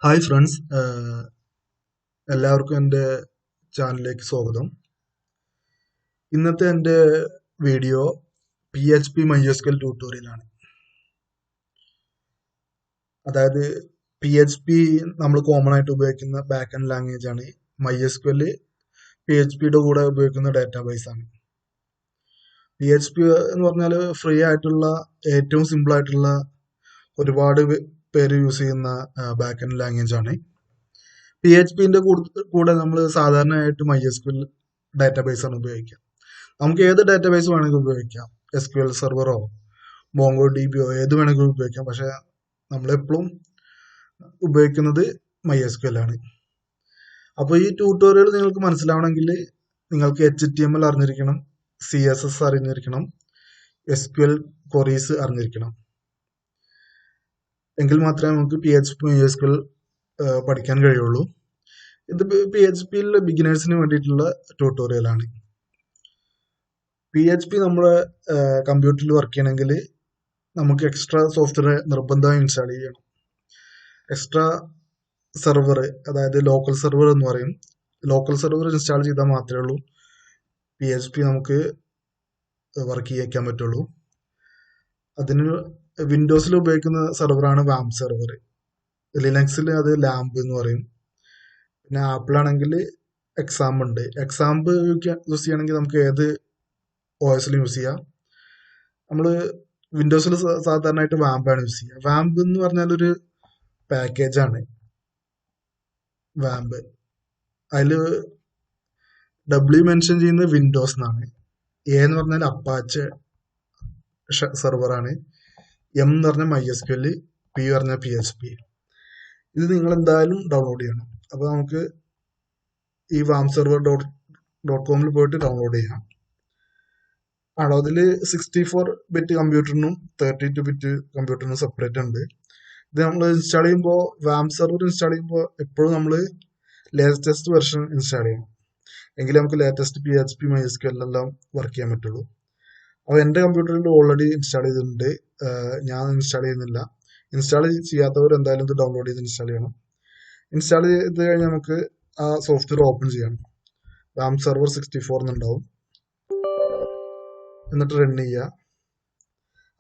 Hi friends, എല്ലാവർക്കും എൻ്റെ ചാനലിലേക്ക് സ്വാഗതം. ഇന്നത്തെ എൻ്റെ വീഡിയോ PHP MySQL ട്യൂട്ടോറിയലാണ്. അതായത് PHP നമ്മൾ കോമൺ ആയിട്ട് ഉപയോഗിക്കുന്ന ബാക്ക് എൻഡ് ലാംഗ്വേജ് ആണ്. MySQL PHPയുടെ കൂടെ ഉപയോഗിക്കുന്ന ഡാറ്റാബേസ് ആണ്. PHP എന്ന് പറഞ്ഞാൽ ഫ്രീ ആയിട്ടുള്ള ഏറ്റവും സിമ്പിൾ ആയിട്ടുള്ള ഒരുപാട് പേര് യൂസ് ചെയ്യുന്ന ബാക്ക് എൻഡ് ലാംഗ്വേജ് ആണ്. PHPന്റെ കൂടെ നമ്മൾ സാധാരണയായിട്ട് MySQL ഡാറ്റാബേസ് ആണ് ഉപയോഗിക്കുക. നമുക്ക് ഏത് ഡാറ്റാബേസ് വേണമെങ്കിലും ഉപയോഗിക്കാം. SQL സെർവറോ MongoDBയോ ഏത് വേണമെങ്കിലും ഉപയോഗിക്കാം. പക്ഷെ നമ്മളെപ്പോഴും ഉപയോഗിക്കുന്നത് MySQL ആണ്. അപ്പോൾ ഈ ട്യൂട്ടോറിയൽ നിങ്ങൾക്ക് മനസ്സിലാവണമെങ്കിൽ നിങ്ങൾക്ക് HTML അറിഞ്ഞിരിക്കണം, CSS അറിഞ്ഞിരിക്കണം, SQL ക്വറീസ് അറിഞ്ഞിരിക്കണം. എങ്കിൽ മാത്രമേ നമുക്ക് PHP MySQL പഠിക്കാൻ കഴിയുള്ളൂ. ഇത് PHPയിൽ ബിഗിനേഴ്സിന് വേണ്ടിയിട്ടുള്ള ട്യൂട്ടോറിയലാണ്. PHP നമ്മുടെ കമ്പ്യൂട്ടറിൽ വർക്ക് ചെയ്യണമെങ്കിൽ നമുക്ക് എക്സ്ട്രാ സോഫ്റ്റ്വെയർ നിർബന്ധമായി ഇൻസ്റ്റാൾ ചെയ്യണം. എക്സ്ട്രാ സെർവർ, അതായത് ലോക്കൽ സെർവർ എന്ന് പറയും. ലോക്കൽ സെർവർ ഇൻസ്റ്റാൾ ചെയ്താൽ മാത്രമേ ഉള്ളൂ PHP നമുക്ക് വർക്ക് ചെയ്യിക്കാൻ പറ്റുള്ളൂ. അതിന് വിൻഡോസിൽ ഉപയോഗിക്കുന്ന സെർവറാണ് വാം സെർവർ. ലിനക്സിൽ അത് ലാംബ് എന്ന് പറയും. പിന്നെ ആപ്പിൾ ആണെങ്കിൽ എക്സാംബ് ഉണ്ട്. എക്സാംബ് യൂസ് ചെയ്യണമെങ്കിൽ നമുക്ക് ഏത് OS യൂസ് ചെയ്യാം. നമ്മൾ വിൻഡോസിൽ സാധാരണയായിട്ട് വാമ്പാണ് യൂസ് ചെയ്യുക. വാമ്പ് എന്ന് പറഞ്ഞാൽ ഒരു പാക്കേജാണ്. വാമ്പ് അതിൽ W മെൻഷൻ ചെയ്യുന്നത് വിൻഡോസ് എന്നാണ്. A എന്ന് പറഞ്ഞാൽ അപ്പാച്ച് സെർവറാണ്. M എന്ന് പറഞ്ഞാൽ MySQL, P പറഞ്ഞാൽ PHP. ഇത് നിങ്ങൾ എന്തായാലും ഡൗൺലോഡ് ചെയ്യണം. അപ്പോൾ നമുക്ക് ഈ wamserver.com പോയിട്ട് ഡൗൺലോഡ് ചെയ്യാം. ആണോ, അതിൽ 64 ബിറ്റ് കമ്പ്യൂട്ടറിനും 32 ബിറ്റ് കമ്പ്യൂട്ടറിനും സെപ്പറേറ്റ് ഉണ്ട്. ഇത് നമ്മൾ ഇൻസ്റ്റാൾ ചെയ്യുമ്പോൾ വാം സെർവർ ഇൻസ്റ്റാൾ ചെയ്യുമ്പോൾ എപ്പോഴും നമ്മൾ ലേറ്റസ്റ്റ് വെർഷൻ ഇൻസ്റ്റാൾ ചെയ്യണം. എങ്കിലും നമുക്ക് ലേറ്റസ്റ്റ് PHP MySQL എല്ലാം വർക്ക് ചെയ്യാൻ പറ്റുള്ളൂ. അപ്പോൾ എൻ്റെ കമ്പ്യൂട്ടറിൽ ഓൾറെഡി ഇൻസ്റ്റാൾ ചെയ്തിട്ടുണ്ട്. ഞാൻ ഇൻസ്റ്റാൾ ചെയ്യുന്നില്ല. ഇൻസ്റ്റാൾ ചെയ്യാത്തവർ എന്തായാലും ഇത് ഡൗൺലോഡ് ചെയ്ത് ഇൻസ്റ്റാൾ ചെയ്യണം. ഇൻസ്റ്റാൾ ചെയ്ത് കഴിഞ്ഞാൽ നമുക്ക് ആ സോഫ്റ്റ്വെയർ ഓപ്പൺ ചെയ്യണം. Warm server 64 എന്നുണ്ടാവും. എന്നിട്ട് റൺ ചെയ്യുക.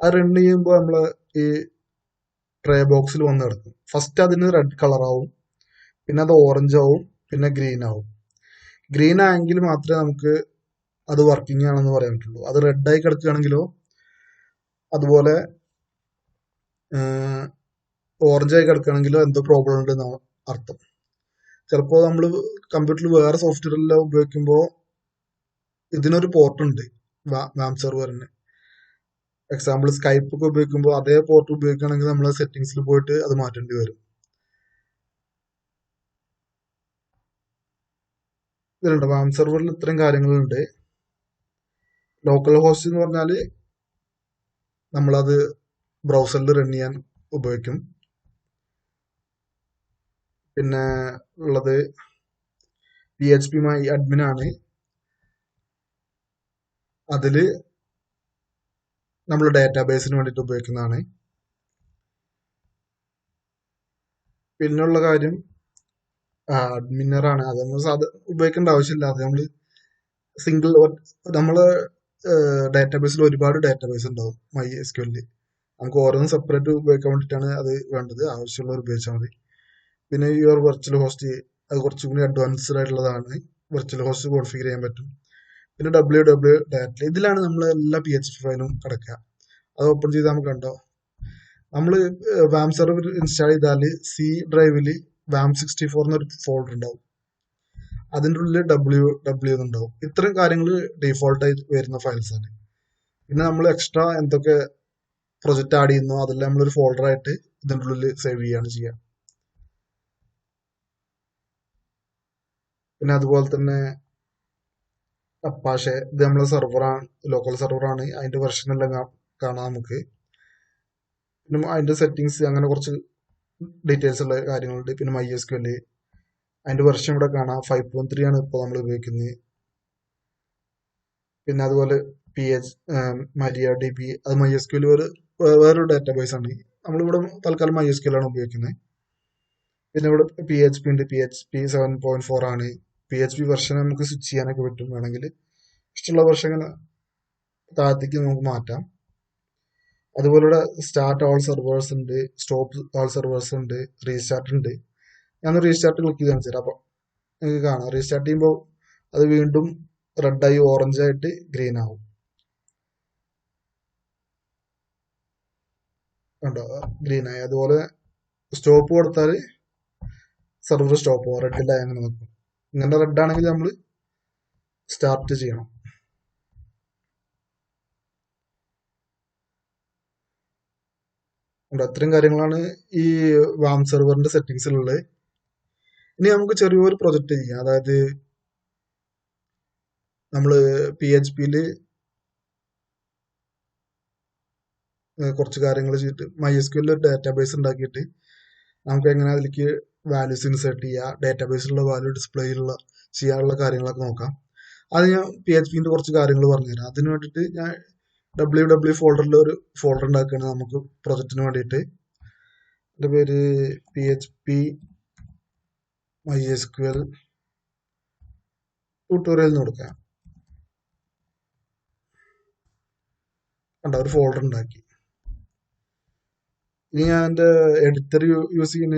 ആ റൺ ചെയ്യുമ്പോൾ നമ്മൾ ഈ ട്രേ ബോക്സിൽ വന്ന് കിടക്കും. ഫസ്റ്റ് അതിന് റെഡ് കളർ ആവും, പിന്നെ അത് ഓറഞ്ച് ആവും, പിന്നെ ഗ്രീൻ ആവും. ഗ്രീൻ ആയെങ്കിൽ മാത്രമേ നമുക്ക് അത് വർക്കിംഗ് ആണെന്ന് പറയാൻ പറ്റുള്ളൂ. അത് റെഡായി കിടക്കുകയാണെങ്കിലോ അതുപോലെ ഓറഞ്ചായി കിടക്കുകയാണെങ്കിലോ എന്തോ പ്രോബ്ലം ഉണ്ടെന്നാണ് അർത്ഥം. ചിലപ്പോൾ നമ്മൾ കമ്പ്യൂട്ടറിൽ വേറെ സോഫ്റ്റ്വെയർ എല്ലാം ഉപയോഗിക്കുമ്പോൾ ഇതിനൊരു പോർട്ട് ഉണ്ട് വാം സെർവറിന്. എക്സാമ്പിൾ സ്കൈപ്പ് ഒക്കെ ഉപയോഗിക്കുമ്പോൾ അതേ പോർട്ട് ഉപയോഗിക്കുകയാണെങ്കിൽ നമ്മൾ സെറ്റിംഗ്സിൽ പോയിട്ട് അത് മാറ്റേണ്ടി വരും. ഇതിലുണ്ട് വാം സെർവറിൽ ഇത്രയും കാര്യങ്ങളുണ്ട്. ലോക്കൽ ഹോസ്റ്റ് എന്ന് പറഞ്ഞാൽ നമ്മളത് ബ്രൗസറിൽ റൺ ചെയ്യാൻ ഉപയോഗിക്കും. പിന്നെ ഉള്ളത് PHP admin ആണ്. അതിൽ നമ്മൾ ഡാറ്റാബേസിന് വേണ്ടിയിട്ട് ഉപയോഗിക്കുന്നതാണ്. പിന്നുള്ള കാര്യം അഡ്മിനറാണ്. അത് നമ്മൾ ഉപയോഗിക്കേണ്ട ആവശ്യമില്ല. അത് നമ്മൾ സിംഗിൾ നമ്മള് ഡാറ്റാബേസിൽ ഒരുപാട് ഡാറ്റാബേസ് ഉണ്ടാവും MySQL. നമുക്ക് ഓരോന്നും സെപ്പറേറ്റ് ഉപയോഗിക്കാൻ വേണ്ടിയിട്ടാണ് അത് വേണ്ടത്. ആവശ്യമുള്ളവർ ഉപയോഗിച്ചാൽ മതി. പിന്നെ യുവർ വെർച്വൽ ഹോസ്റ്റ്, അത് കുറച്ചും കൂടി അഡ്വാൻസ്ഡ് ആയിട്ടുള്ളതാണ്. വെർച്വൽ ഹോസ്റ്റ് കോൺഫിഗർ ചെയ്യാൻ പറ്റും. പിന്നെ www ഡാറ്റ, ഇതിലാണ് നമ്മൾ എല്ലാ PHP ഫയലും കിടക്കുക. അത് ഓപ്പൺ ചെയ്താൽ നമുക്ക് കണ്ടോ, നമ്മൾ വാം സെർവർ ഇൻസ്റ്റാൾ ചെയ്താൽ C ഡ്രൈവിൽ WAM64 എന്നൊരു ഫോൾഡർ ഉണ്ടാവും. അതിൻ്റെ ഉള്ളിൽ www എന്നുണ്ടാവും. ഇത്തരം കാര്യങ്ങൾ ഡീഫോൾട്ടായി വരുന്ന ഫയൽസ് ആണ്. പിന്നെ നമ്മൾ എക്സ്ട്രാ എന്തൊക്കെ പ്രൊജക്റ്റ് ആഡ് ചെയ്യുന്നോ അതെല്ലാം നമ്മളൊരു ഫോൾഡർ ആയിട്ട് ഇതിൻ്റെ ഉള്ളിൽ സേവ് ചെയ്യുകയാണ് ചെയ്യുക. പിന്നെ അതുപോലെ തന്നെ അപ്പാഷെ, ഇത് നമ്മളെ സെർവറാണ്, ലോക്കൽ സെർവറാണ്. അതിന്റെ വെർഷൻ എല്ലാം കാണാം നമുക്ക്. പിന്നെ അതിന്റെ സെറ്റിങ്സ്, അങ്ങനെ കുറച്ച് ഡീറ്റെയിൽസ് ഉള്ള കാര്യങ്ങളുണ്ട്. പിന്നെ MySQL, അതിന്റെ വെർഷൻ ഇവിടെ കാണാം. 5.3 ആണ് ഇപ്പോൾ നമ്മൾ ഉപയോഗിക്കുന്നത്. പിന്നെ അതുപോലെ MariaDB, അത് MySQL വേറൊരു ഡാറ്റാബേസ് ആണ്. നമ്മളിവിടെ തൽക്കാലം MySQL ആണ് ഉപയോഗിക്കുന്നത്. പിന്നെ ഇവിടെ PHP ഉണ്ട്. PHP 7.4 ആണ്. PHP വെർഷൻ നമുക്ക് സ്വിച്ച് ചെയ്യാനൊക്കെ പറ്റും. വേണമെങ്കിൽ ഇഷ്ടമുള്ള വെർഷൻ ഇങ്ങനെ താഴത്തേക്ക് നമുക്ക് മാറ്റാം. അതുപോലെ ഇവിടെ സ്റ്റാർട്ട് ഓൾ സെർവേഴ്സ് ഉണ്ട്, സ്റ്റോപ്പ് ഓൾ സെർവേഴ്സ് ഉണ്ട്, റീസ്റ്റാർട്ട് ഉണ്ട്. ഞാൻ റീസ്റ്റാർട്ട് ക്ലിക്ക് ചെയ്ത് കാണിച്ചു തരാം. അപ്പൊ നിങ്ങൾക്ക് കാണാം, റീസ്റ്റാർട്ട് ചെയ്യുമ്പോൾ അത് വീണ്ടും റെഡായി ഓറഞ്ച് ആയിട്ട് ഗ്രീൻ ആവും. കണ്ടോ, ഗ്രീൻ ആയി. അതുപോലെ സ്റ്റോപ്പ് കൊടുത്താൽ സെർവർ സ്റ്റോപ്പ് ആവും, റെഡിലായി അങ്ങനെ നിൽക്കും. ഇങ്ങനെ റെഡ് ആണെങ്കിൽ നമ്മൾ സ്റ്റാർട്ട് ചെയ്യണം. അത്രയും കാര്യങ്ങളാണ് ഈ വാം സെർവറിന്റെ സെറ്റിംഗ്സിലുള്ളത്. ഇനി നമുക്ക് ചെറിയൊരു പ്രൊജക്ട് ചെയ്യാം. അതായത് നമ്മൾ PHPയിൽ കുറച്ച് കാര്യങ്ങൾ ചെയ്തിട്ട് MySQL ഒരു ഡാറ്റാബേസ് ഉണ്ടാക്കിയിട്ട് നമുക്ക് എങ്ങനെ അതിലേക്ക് വാല്യൂസ് ഇൻസേർട്ട് ചെയ്യുക, ഡാറ്റാബേസിലുള്ള വാല്യൂ ഡിസ്പ്ലേ ചെയ്യാനുള്ള കാര്യങ്ങളൊക്കെ നോക്കാം. അത് ഞാൻ PHPന്റെ കുറച്ച് കാര്യങ്ങൾ പറഞ്ഞുതരാം. അതിന് വേണ്ടിയിട്ട് ഞാൻ www ഫോൾഡറിൽ ഒരു ഫോൾഡർ ഉണ്ടാക്കുകയാണ് നമുക്ക് പ്രൊജക്റ്റിന് വേണ്ടിയിട്ട്. എൻ്റെ പേര് PHP MySQL ട്യൂട്ടോറിയൽ എന്ന് കൊടുക്കാം. കണ്ട, ഒരു ഫോൾഡർ ഉണ്ടാക്കി. ഇനി ഞാൻ എൻ്റെ എഡിറ്റർ യൂസ് ചെയ്യുന്ന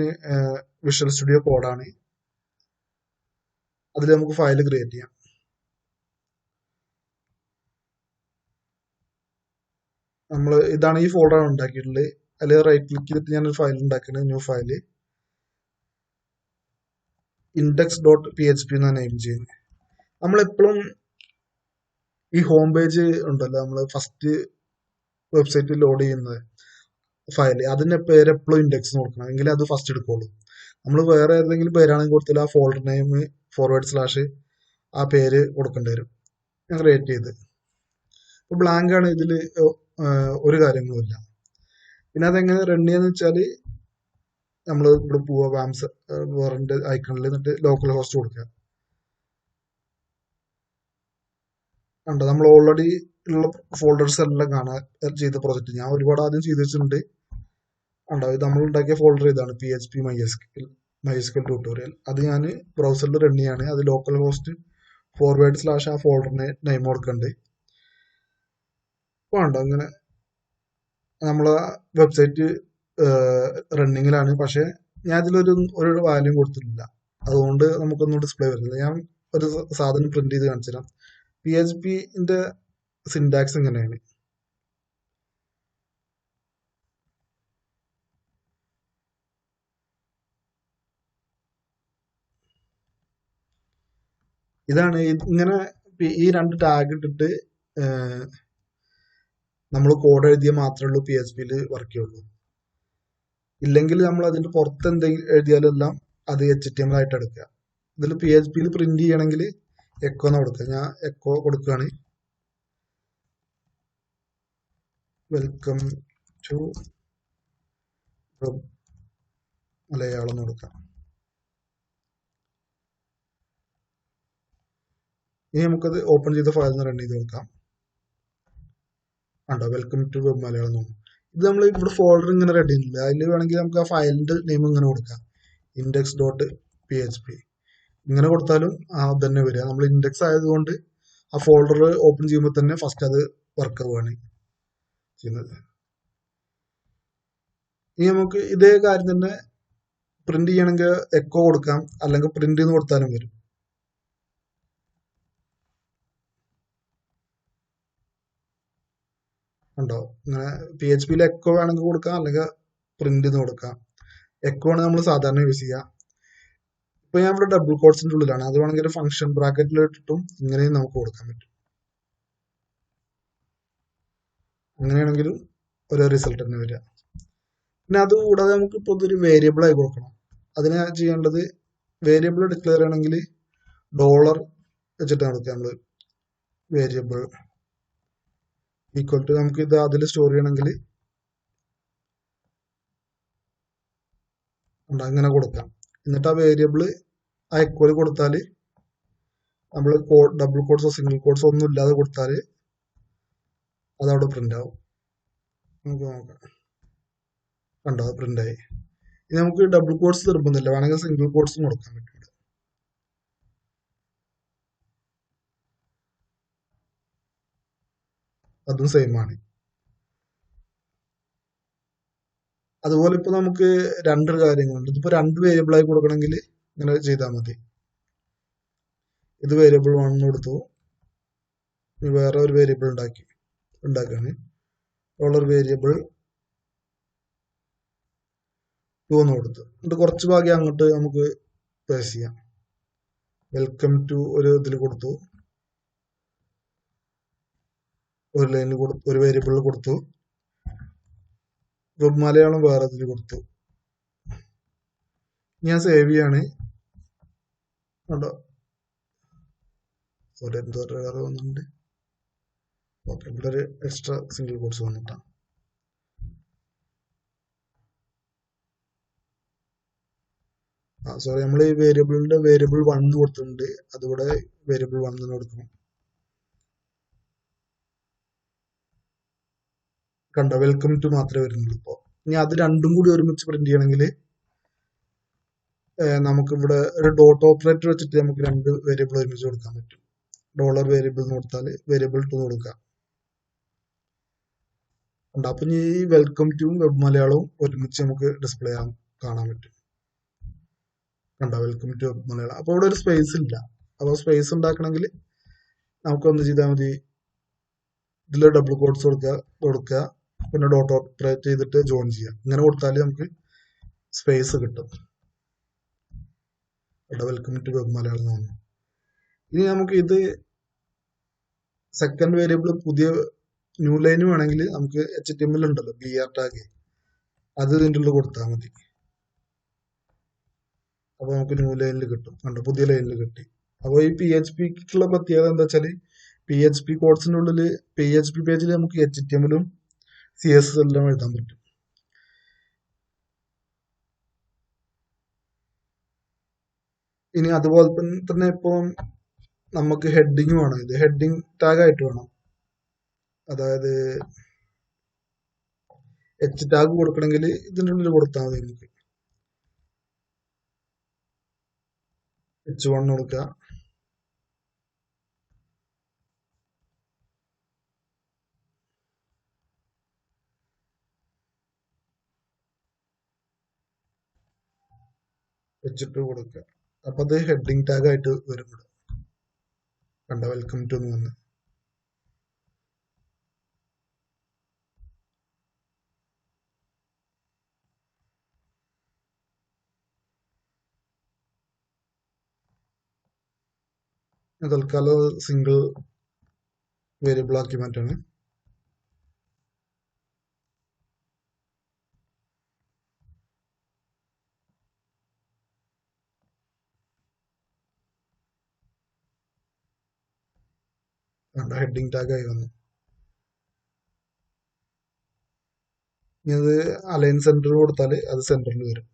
വിഷ്വൽ സ്റ്റുഡിയോ കോഡാണ്. അതിൽ നമുക്ക് ഫയൽ ക്രിയേറ്റ് ചെയ്യാം. ഇതാണ് ഈ ഫോൾഡർ ഉണ്ടാക്കിയിട്ടുള്ളത്. അതിൽ റൈറ്റ് ക്ലിക്ക് ചെയ്തിട്ട് ഞാനൊരു ഫയൽ ഉണ്ടാക്കുന്നത്, ന്യൂ ഫയല് index.php എന്നാണ് നെയിം ചെയ്യുന്നത്. നമ്മളെപ്പോഴും ഈ ഹോം പേജ് ഉണ്ടല്ലോ, നമ്മൾ ഫസ്റ്റ് വെബ്സൈറ്റ് ലോഡ് ചെയ്യുന്നത് ഫയൽ, അതിന്റെ പേര് എപ്പോഴും ഇൻഡെക്സ് കൊടുക്കണം, എങ്കിലേ അത് ഫസ്റ്റ് എടുക്കുള്ളൂ. നമ്മൾ വേറെ ഏതെങ്കിലും പേരാണെങ്കിൽ കൊടുത്താൽ ആ ഫോൾഡർ നെയിം / ആ പേര് കൊടുക്കേണ്ടി വരും. ഞാൻ ക്രിയേറ്റ് ചെയ്ത് ഇപ്പൊ ബ്ലാങ്ക് ആണ്, ഇതിൽ ഒരു കാര്യങ്ങളുമില്ല. പിന്നെ അതെങ്ങനെ റൺ ചെയ്യാന്ന് വെച്ചാൽ നമ്മൾ ഇവിടെ പോവുക, വാം സെർവറിന്റെ ഐക്കണിൽ, എന്നിട്ട് ലോക്കൽ ഹോസ്റ്റ് കൊടുക്കുക. കണ്ടോ, നമ്മൾ ഓൾറെഡി ഉള്ള ഫോൾഡേഴ്സ് എല്ലാം കാണാൻ ചെയ്ത പ്രൊജക്ട് ഞാൻ ഒരുപാട് ആദ്യം ചെയ്ത് വെച്ചിട്ടുണ്ട്. കണ്ടോ, ഇത് നമ്മൾ ഉണ്ടാക്കിയ ഫോൾഡർ ഇതാണ്, PHP MySQL ട്യൂട്ടോറിയൽ. അത് ഞാൻ ബ്രൗസറിൽ റൺ ചെയ്യാണ്. അത് ലോക്കൽ ഹോസ്റ്റ് / ആ ഫോൾഡറിന് നെയിം കൊടുക്കുന്നുണ്ട്. വേണ്ട, അങ്ങനെ നമ്മളെ വെബ്സൈറ്റ് റണ്ണിങ്ങിലാണ്. പക്ഷെ ഞാൻ ഇതിലൊരു വാല്യൂ കൊടുത്തിട്ടില്ല, അതുകൊണ്ട് നമുക്കൊന്നും ഡിസ്പ്ലേ വരുന്നില്ല. ഞാൻ ഒരു സാധനം പ്രിന്റ് ചെയ്ത് കാണിച്ചു തരാം. PHPന്റെ സിൻടാക്സ് ഇങ്ങനെയാണ്. ഇതാണ് ഇങ്ങനെ ഈ രണ്ട് ടാഗ് ഇട്ടിട്ട് നമ്മൾ കോഡ് എഴുതിയാൽ മാത്രമേ ഉള്ളൂ PHPയിൽ വർക്ക് ചെയ്യുള്ളൂ. ഇല്ലെങ്കിൽ നമ്മൾ അതിന്റെ പുറത്ത് എന്തെങ്കിലും എഴുതിയാലെല്ലാം അത് HTML ആയിട്ട് എടുക്കുക. ഇതിൽ PHPയിൽ പ്രിന്റ് ചെയ്യണമെങ്കിൽ എക്കോ എന്ന് കൊടുക്കുക. ഞാൻ എക്കോ കൊടുക്കുകയാണ്. വെൽക്കം ടു മലയാളം എന്ന് കൊടുക്കാം. ഇനി നമുക്കത് ഓപ്പൺ ചെയ്ത ഫയൽ റൺ ചെയ്ത് കൊടുക്കാം. കണ്ടോ, വെൽക്കം ടു വെബ് മലയാളം എന്ന് പറഞ്ഞു. ഇത് നമ്മൾ ഇവിടെ ഫോൾഡർ ഇങ്ങനെ റെഡി ചെയ്തില്ല, അതിൽ വേണമെങ്കിൽ നമുക്ക് ആ ഫയലിന്റെ നെയിം ഇങ്ങനെ കൊടുക്കാം, index.php. ഇങ്ങനെ കൊടുത്താലും തന്നെ വരിക. നമ്മൾ ഇൻഡെക്സ് ആയതുകൊണ്ട് ആ ഫോൾഡർ ഓപ്പൺ ചെയ്യുമ്പോൾ തന്നെ ഫസ്റ്റ് അത് വർക്ക് ആവുകയാണ് ചെയ്യുന്നത്. ഇനി നമുക്ക് ഇതേ കാര്യം തന്നെ പ്രിന്റ് ചെയ്യണമെങ്കിൽ എക്കോ കൊടുക്കാം, അല്ലെങ്കിൽ പ്രിന്റ് എന്ന് കൊടുത്താലും വരും. ഉണ്ടോ, ഇങ്ങനെ PHPയിൽ എക്കോ വേണമെങ്കിൽ കൊടുക്കാം, അല്ലെങ്കിൽ പ്രിന്റ് എന്ന് കൊടുക്കാം. എക്കോ ആണ് നമ്മൾ സാധാരണ യൂസ് ചെയ്യുക. ഇപ്പൊ ഞാൻ ഇവിടെ ഡബിൾ കോട്ട്സിന്റെ ഉള്ളിലാണ്, അത് വേണമെങ്കിൽ ഫംഗ്ഷൻ ബ്രാക്കറ്റിൽ ഇട്ടിട്ടും ഇങ്ങനെയും നമുക്ക് കൊടുക്കാൻ പറ്റും. അങ്ങനെയാണെങ്കിലും ഒരു റിസൾട്ട് തന്നെ വരിക. പിന്നെ അതുകൂടാതെ നമുക്ക് ഇപ്പോൾ ഇതൊരു വേരിയബിൾ ആയി കൊടുക്കണം. അതിന് ചെയ്യേണ്ടത്, വേരിയബിൾ ഡിക്ലെയർ ചെയ്യണമെങ്കിൽ ഡോളർ വെച്ചിട്ടാണ് കൊടുക്കുക. നമ്മൾ വേരിയബിൾ ഈക്വൽ ടു, നമുക്ക് ഇത് അതിൽ സ്റ്റോർ ചെയ്യണമെങ്കിൽ അങ്ങനെ കൊടുക്കാം. എന്നിട്ട് ആ വേരിയബിൾ ആ എക്വൽ കൊടുത്താൽ, നമ്മൾ ഡബിൾ കോഡ്സോ സിംഗിൾ കോഡ്സോ ഒന്നും ഇല്ലാതെ കൊടുത്താൽ അതവിടെ പ്രിന്റ് ആവും. നമുക്ക് നോക്കാം. കണ്ടോ, പ്രിന്റ് ആയി. ഇനി നമുക്ക് ഡബിൾ കോട്സ് നിർബന്ധമില്ല, വേണമെങ്കിൽ സിംഗിൾ കോട്സും കൊടുക്കാൻ പറ്റും. അതും സെയിം ആണ്. അതുപോലെ ഇപ്പൊ നമുക്ക് രണ്ട് കാര്യങ്ങളുണ്ട്. ഇതിപ്പോ രണ്ട് വേരിയബിൾ ആയി കൊടുക്കണമെങ്കിൽ ഇങ്ങനെ ചെയ്താൽ മതി. ഇത് വേരിയബിൾ 1 കൊടുത്തു, വേറെ ഒരു വേരിയബിൾ ഉണ്ടാക്കാണ് വേരിയബിൾ 2 എന്ന് കൊടുത്തു. എന്നിട്ട് കുറച്ച് ഭാഗ്യം അങ്ങോട്ട് നമുക്ക് പേസ് ചെയ്യാം. വെൽക്കം ടു ഒരു ഇതിൽ കൊടുത്തു, ഒരു ലൈനിൽ കൊടുത്തു, ഒരു വേരിയബിളിൽ കൊടുത്തു. വെബ് മലയാളം വേറെ ഇതിൽ കൊടുത്തു. ഞാൻ സേവ് ചെയ്യാണ്. കണ്ടോ, എന്തോ വേറെ വന്നിട്ടുണ്ട്. ഓക്കെ, ഇവിടെ ഒരു എക്സ്ട്രാ സിംഗിൾ കോട്സ് വന്നിട്ടാണ്. സോറി, നമ്മൾ ഈ വേരിയബിളിന്റെ വേരിയബിൾ 1 കൊടുത്തിട്ടുണ്ട്, അതിവിടെ വേരിയബിൾ 1 കൊടുക്കണം. കണ്ടോ, വെൽക്കം ടു മാത്രമേ വരുന്നുള്ളൂ. ഇപ്പോ ഇനി അത് രണ്ടും കൂടി ഒരുമിച്ച് പ്രിന്റ് ചെയ്യണമെങ്കിൽ നമുക്ക് ഇവിടെ ഒരു ഡോട്ട് ഓപ്പറേറ്റർ വെച്ചിട്ട് നമുക്ക് രണ്ട് വേരിയബിൾ ഒരുമിച്ച് കൊടുക്കാൻ പറ്റും. ഡോളർ വേരിയബിൾ എന്ന് കൊടുത്താൽ വേരിയബിൾ 2 കൊടുക്കാം. അപ്പൊ ഈ വെൽക്കം ടു വെബ് മലയാളവും ഒരുമിച്ച് നമുക്ക് ഡിസ്പ്ലേ കാണാൻ പറ്റും. കണ്ടോ, വെൽക്കം ടു വെബ് മലയാളം. അപ്പൊ ഇവിടെ ഒരു സ്പേസ് ഇല്ല. അപ്പൊ സ്പേസ് ഉണ്ടാക്കണമെങ്കിൽ നമുക്കൊന്ന് ചെയ്താൽ മതി, ഇതിൽ ഡബിൾ കോട്സ് കൊടുക്കുക, പിന്നെ ഡോട്ട് ഓപ്പറേറ്റ് ചെയ്തിട്ട് ജോയിൻ ചെയ്യാം. ഇങ്ങനെ കൊടുത്താൽ നമുക്ക് സ്പേസ് കിട്ടും. വെൽക്കം ടു വെബ് മലയാളം എന്ന്. ഇനി നമുക്ക് ഇത് സെക്കൻഡ് വേരിയബിൾ പുതിയ ന്യൂ ലൈൻ വേണമെങ്കിൽ നമുക്ക് HTML ഉണ്ടല്ലോ BR ടാഗ്, അത് ഇതിൻ്റെ ഉള്ളിൽ കൊടുത്താൽ മതി. അപ്പൊ നമുക്ക് ന്യൂ ലൈനിൽ കിട്ടും. കണ്ടോ, പുതിയ ലൈനിൽ കിട്ടി. അപ്പോൾ ഈ PHPക്കുള്ള പ്രത്യേകത എന്താ വെച്ചാൽ PHP കോഡ്സിന്റെ ഉള്ളിൽ PHP പേജിൽ നമുക്ക് HTML-ഉം CSS എല്ലാം എഴുതാൻ പറ്റും. ഇനി അതുപോലെ തന്നെ ഇപ്പൊ നമുക്ക് ഹെഡിങ് വേണം. ഇത് ഹെഡിങ് ടാഗ് ആയിട്ട് വേണം. അതായത് H ടാഗ് കൊടുക്കണമെങ്കിൽ ഇതിൻ്റെ ഉള്ളിൽ കൊടുത്താൽ മതി. നമുക്ക് H1 കൊടുക്കുക. H2 കൊടുക്കുക. അപ്പൊ അത് ഹെഡിങ് ടാഗ് ആയിട്ട് വരും. കണ്ട, വെൽക്കം ടു എന്ന് വന്ന്. തൽക്കാലം സിംഗിൾ വേരിയബിൾ ആക്കി മാറ്റാണ്. ഹെഡിങ് ടാഗ് ആയി വന്നു. ഇനി അത് അലൈൻ സെന്റർ കൊടുത്താൽ അത് സെന്ററിൽ വരും.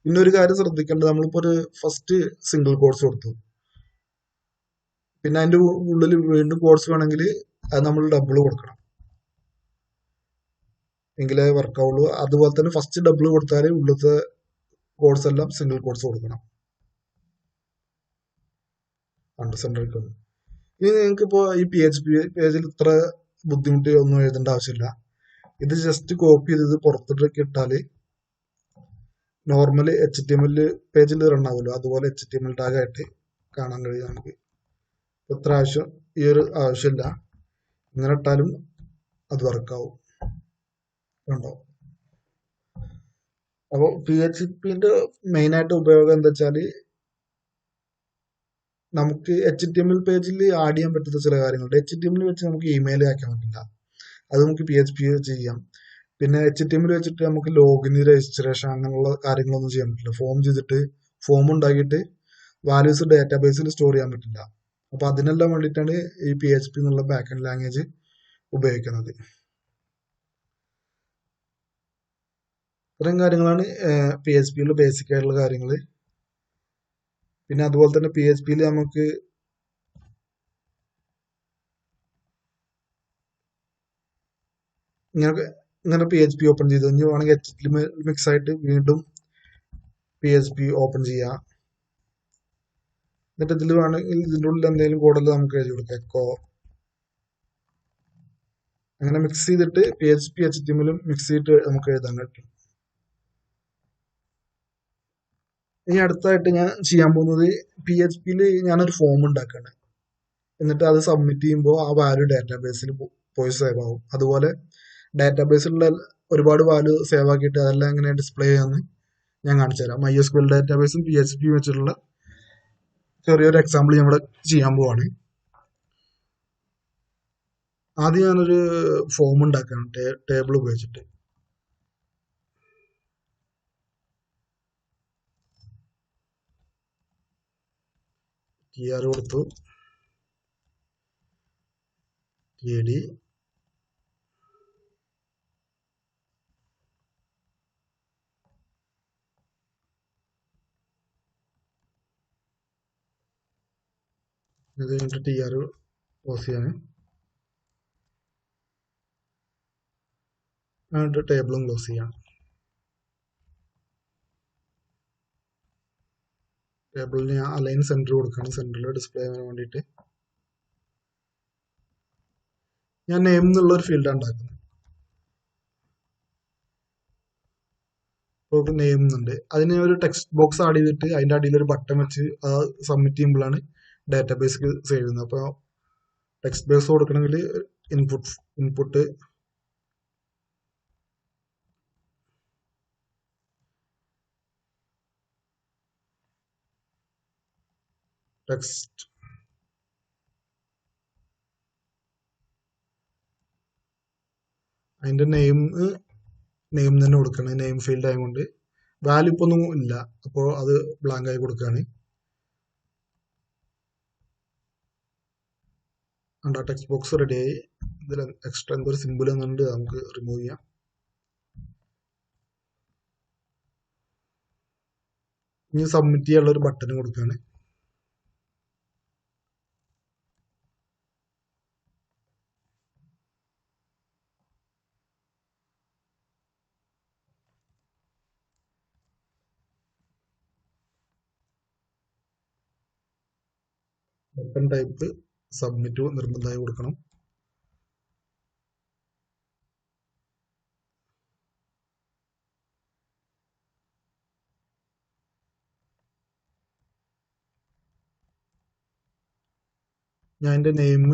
പിന്നെ ഒരു കാര്യം ശ്രദ്ധിക്കേണ്ടത്, നമ്മളിപ്പോ ഒരു ഫസ്റ്റ് സിംഗിൾ കോഡ്സ് കൊടുത്തു, പിന്നെ അതിന്റെ ഉള്ളിൽ വീണ്ടും കോഡ്സ് വേണമെങ്കിൽ അത് നമ്മൾ ഡബിൾ കൊടുക്കണം, എങ്കിലേ വർക്ക് ആവുള്ളൂ. അതുപോലെ തന്നെ ഫസ്റ്റ് ഡബിൾ കൊടുത്താൽ ഉള്ളത്തെ കോഡ്സ് എല്ലാം സിംഗിൾ കോഡ്സ് കൊടുക്കണം. സെന്ററിൽ വന്നു. ഇനി നിങ്ങൾക്ക് ഇപ്പോൾ ഈ PHP പേജിൽ ഇത്ര ബുദ്ധിമുട്ട് ഒന്നും എഴുതേണ്ട ആവശ്യമില്ല. ഇത് ജസ്റ്റ് കോപ്പി ചെയ്ത് പുറത്തോട്ടേക്ക് ഇട്ടാല് നോർമൽ HTML പേജിൽ റൺ ആവുമല്ലോ, അതുപോലെ HTML ടാഗ് ആയിട്ട് കാണാൻ കഴിയും നമുക്ക്. ഇത്ര ആവശ്യം ഈ ഒരു ആവശ്യമില്ല, ഇങ്ങനെ ഇട്ടാലും അത് വർക്കാവും. കണ്ടോ? അപ്പോൾ PHPന്റെ മെയിൻ ആയിട്ട് ഉപയോഗം എന്താ വെച്ചാല് നമുക്ക് HTML പേജിൽ ആഡ് ചെയ്യാൻ പറ്റുന്ന ചില കാര്യങ്ങളുണ്ട്. HTML വെച്ച് നമുക്ക് ഇമെയിൽ അയക്കാൻ പറ്റില്ല, അത് നമുക്ക് PHP ചെയ്യാം. പിന്നെ HTML വെച്ചിട്ട് നമുക്ക് ലോഗിൻ, രജിസ്ട്രേഷൻ അങ്ങനെയുള്ള കാര്യങ്ങളൊന്നും ചെയ്യാൻ പറ്റില്ല. ഫോം ഉണ്ടാക്കിയിട്ട് വാല്യൂസ് ഡാറ്റാബേസിൽ സ്റ്റോർ ചെയ്യാൻ പറ്റില്ല. അപ്പൊ അതിനെല്ലാം വേണ്ടിയിട്ടാണ് ഈ PHP എന്നുള്ള ബാക്ക് എൻഡ് ലാംഗ്വേജ് ഉപയോഗിക്കുന്നത്. ഇത്രയും കാര്യങ്ങളാണ് PHPയിൽ ബേസിക് ആയിട്ടുള്ള കാര്യങ്ങൾ. പിന്നെ അതുപോലെ തന്നെ PHPയിൽ നമുക്ക് ഇങ്ങനെ ഇങ്ങനെ PHP ഓപ്പൺ ചെയ്തു ഇനി വേണമെങ്കിൽ HTML മിക്സ് ആയിട്ട് വീണ്ടും PHP ഓപ്പൺ ചെയ്യാം. എന്നിട്ട് ഇതിൽ വേണമെങ്കിൽ ഇതിൻ്റെ ഉള്ളിൽ എന്തെങ്കിലും കോഡെല്ലാം നമുക്ക് എഴുതി കൊടുക്കാം. എക്കോ അങ്ങനെ മിക്സ് ചെയ്തിട്ട് PHP HTML മിക്സ് ചെയ്തിട്ട് നമുക്ക് എഴുതാൻ പറ്റും. ഇനി അടുത്തായിട്ട് ഞാൻ ചെയ്യാൻ പോകുന്നത് PHP ഞാനൊരു ഫോം ഉണ്ടാക്കുകയാണ്. എന്നിട്ട് അത് സബ്മിറ്റ് ചെയ്യുമ്പോൾ ആ വാല്യൂ ഡാറ്റാബേസിൽ പോയി സേവ് ആവും. അതുപോലെ ഡാറ്റാബേസിലുള്ള ഒരുപാട് വാല്യൂ സേവ് ആക്കിയിട്ട് അതെല്ലാം എങ്ങനെ ഡിസ്പ്ലേ ചെയ്യാമെന്ന് ഞാൻ കാണിച്ചു തരാം. MySQL ഡാറ്റാബേസും PHP വെച്ചിട്ടുള്ള ചെറിയൊരു എക്സാമ്പിൾ ഞാൻ ഇവിടെ ചെയ്യാൻ പോവാണ്. ആദ്യം ഞാനൊരു ഫോം ഉണ്ടാക്കുകയാണ് ടേബിൾ ഉപയോഗിച്ചിട്ട്. TR കൊടുത്തു, TD, ഇത് കഴിഞ്ഞിട്ട് TR ക്ലോസ് ചെയ്യാൻ, എന്നിട്ട് ടേബിളും ക്ലോസ് ചെയ്യാം. ടേബിളിന് ഞാൻ അലൈൻ സെന്റർ കൊടുക്കുകയാണ്, സെന്ററിൽ ഡിസ്പ്ലേ ചെയ്യാൻ വേണ്ടിയിട്ട്. ഞാൻ നെയിം എന്നുള്ള ഒരു ഫീൽഡാണ് ഉണ്ടാക്കുന്നത്. ഇപ്പോൾ നെയിം എന്നുണ്ട്, അതിന് ഒരു ടെക്സ്റ്റ് ബോക്സ് ആഡ് ചെയ്തിട്ട് അതിൻ്റെ അടിയിൽ ഒരു ബട്ടൺ വെച്ച് സബ്മിറ്റ് ചെയ്യുമ്പോഴാണ് ഡാറ്റാബേസിൽ സേവ് ചെയ്യുന്നത്. അപ്പോൾ ടെക്സ്റ്റ് ബോക്സ് കൊടുക്കണമെങ്കിൽ ഇൻപുട്ട് ടെക്സ്റ്റ്, അതിൻ്റെ നെയിം തന്നെ കൊടുക്കണം. നെയിം ഫീൽഡ് ആയതുകൊണ്ട് വാല്യൂ ഇപ്പോൾ ഒന്നും ഇല്ല, അപ്പോൾ അത് ബ്ലാങ്ക് ആയി കൊടുക്കുകയാണ്. ആ ടെക്സ്റ്റ് ബോക്സ് റെഡി ആയി. ഇതിൽ എക്സ്ട്രാ എന്തൊരു സിമ്പിൾ എന്നുണ്ട്, നമുക്ക് റിമൂവ് ചെയ്യാം. ഇനി സബ്മിറ്റ് ചെയ്യാനുള്ള ഒരു ബട്ടൺ കൊടുക്കുകയാണ്. ബട്ടൺ ടൈപ്പ് സബ്മിറ്റ് നിർബന്ധമായി കൊടുക്കണം. ഞാൻ എൻ്റെ നെയിം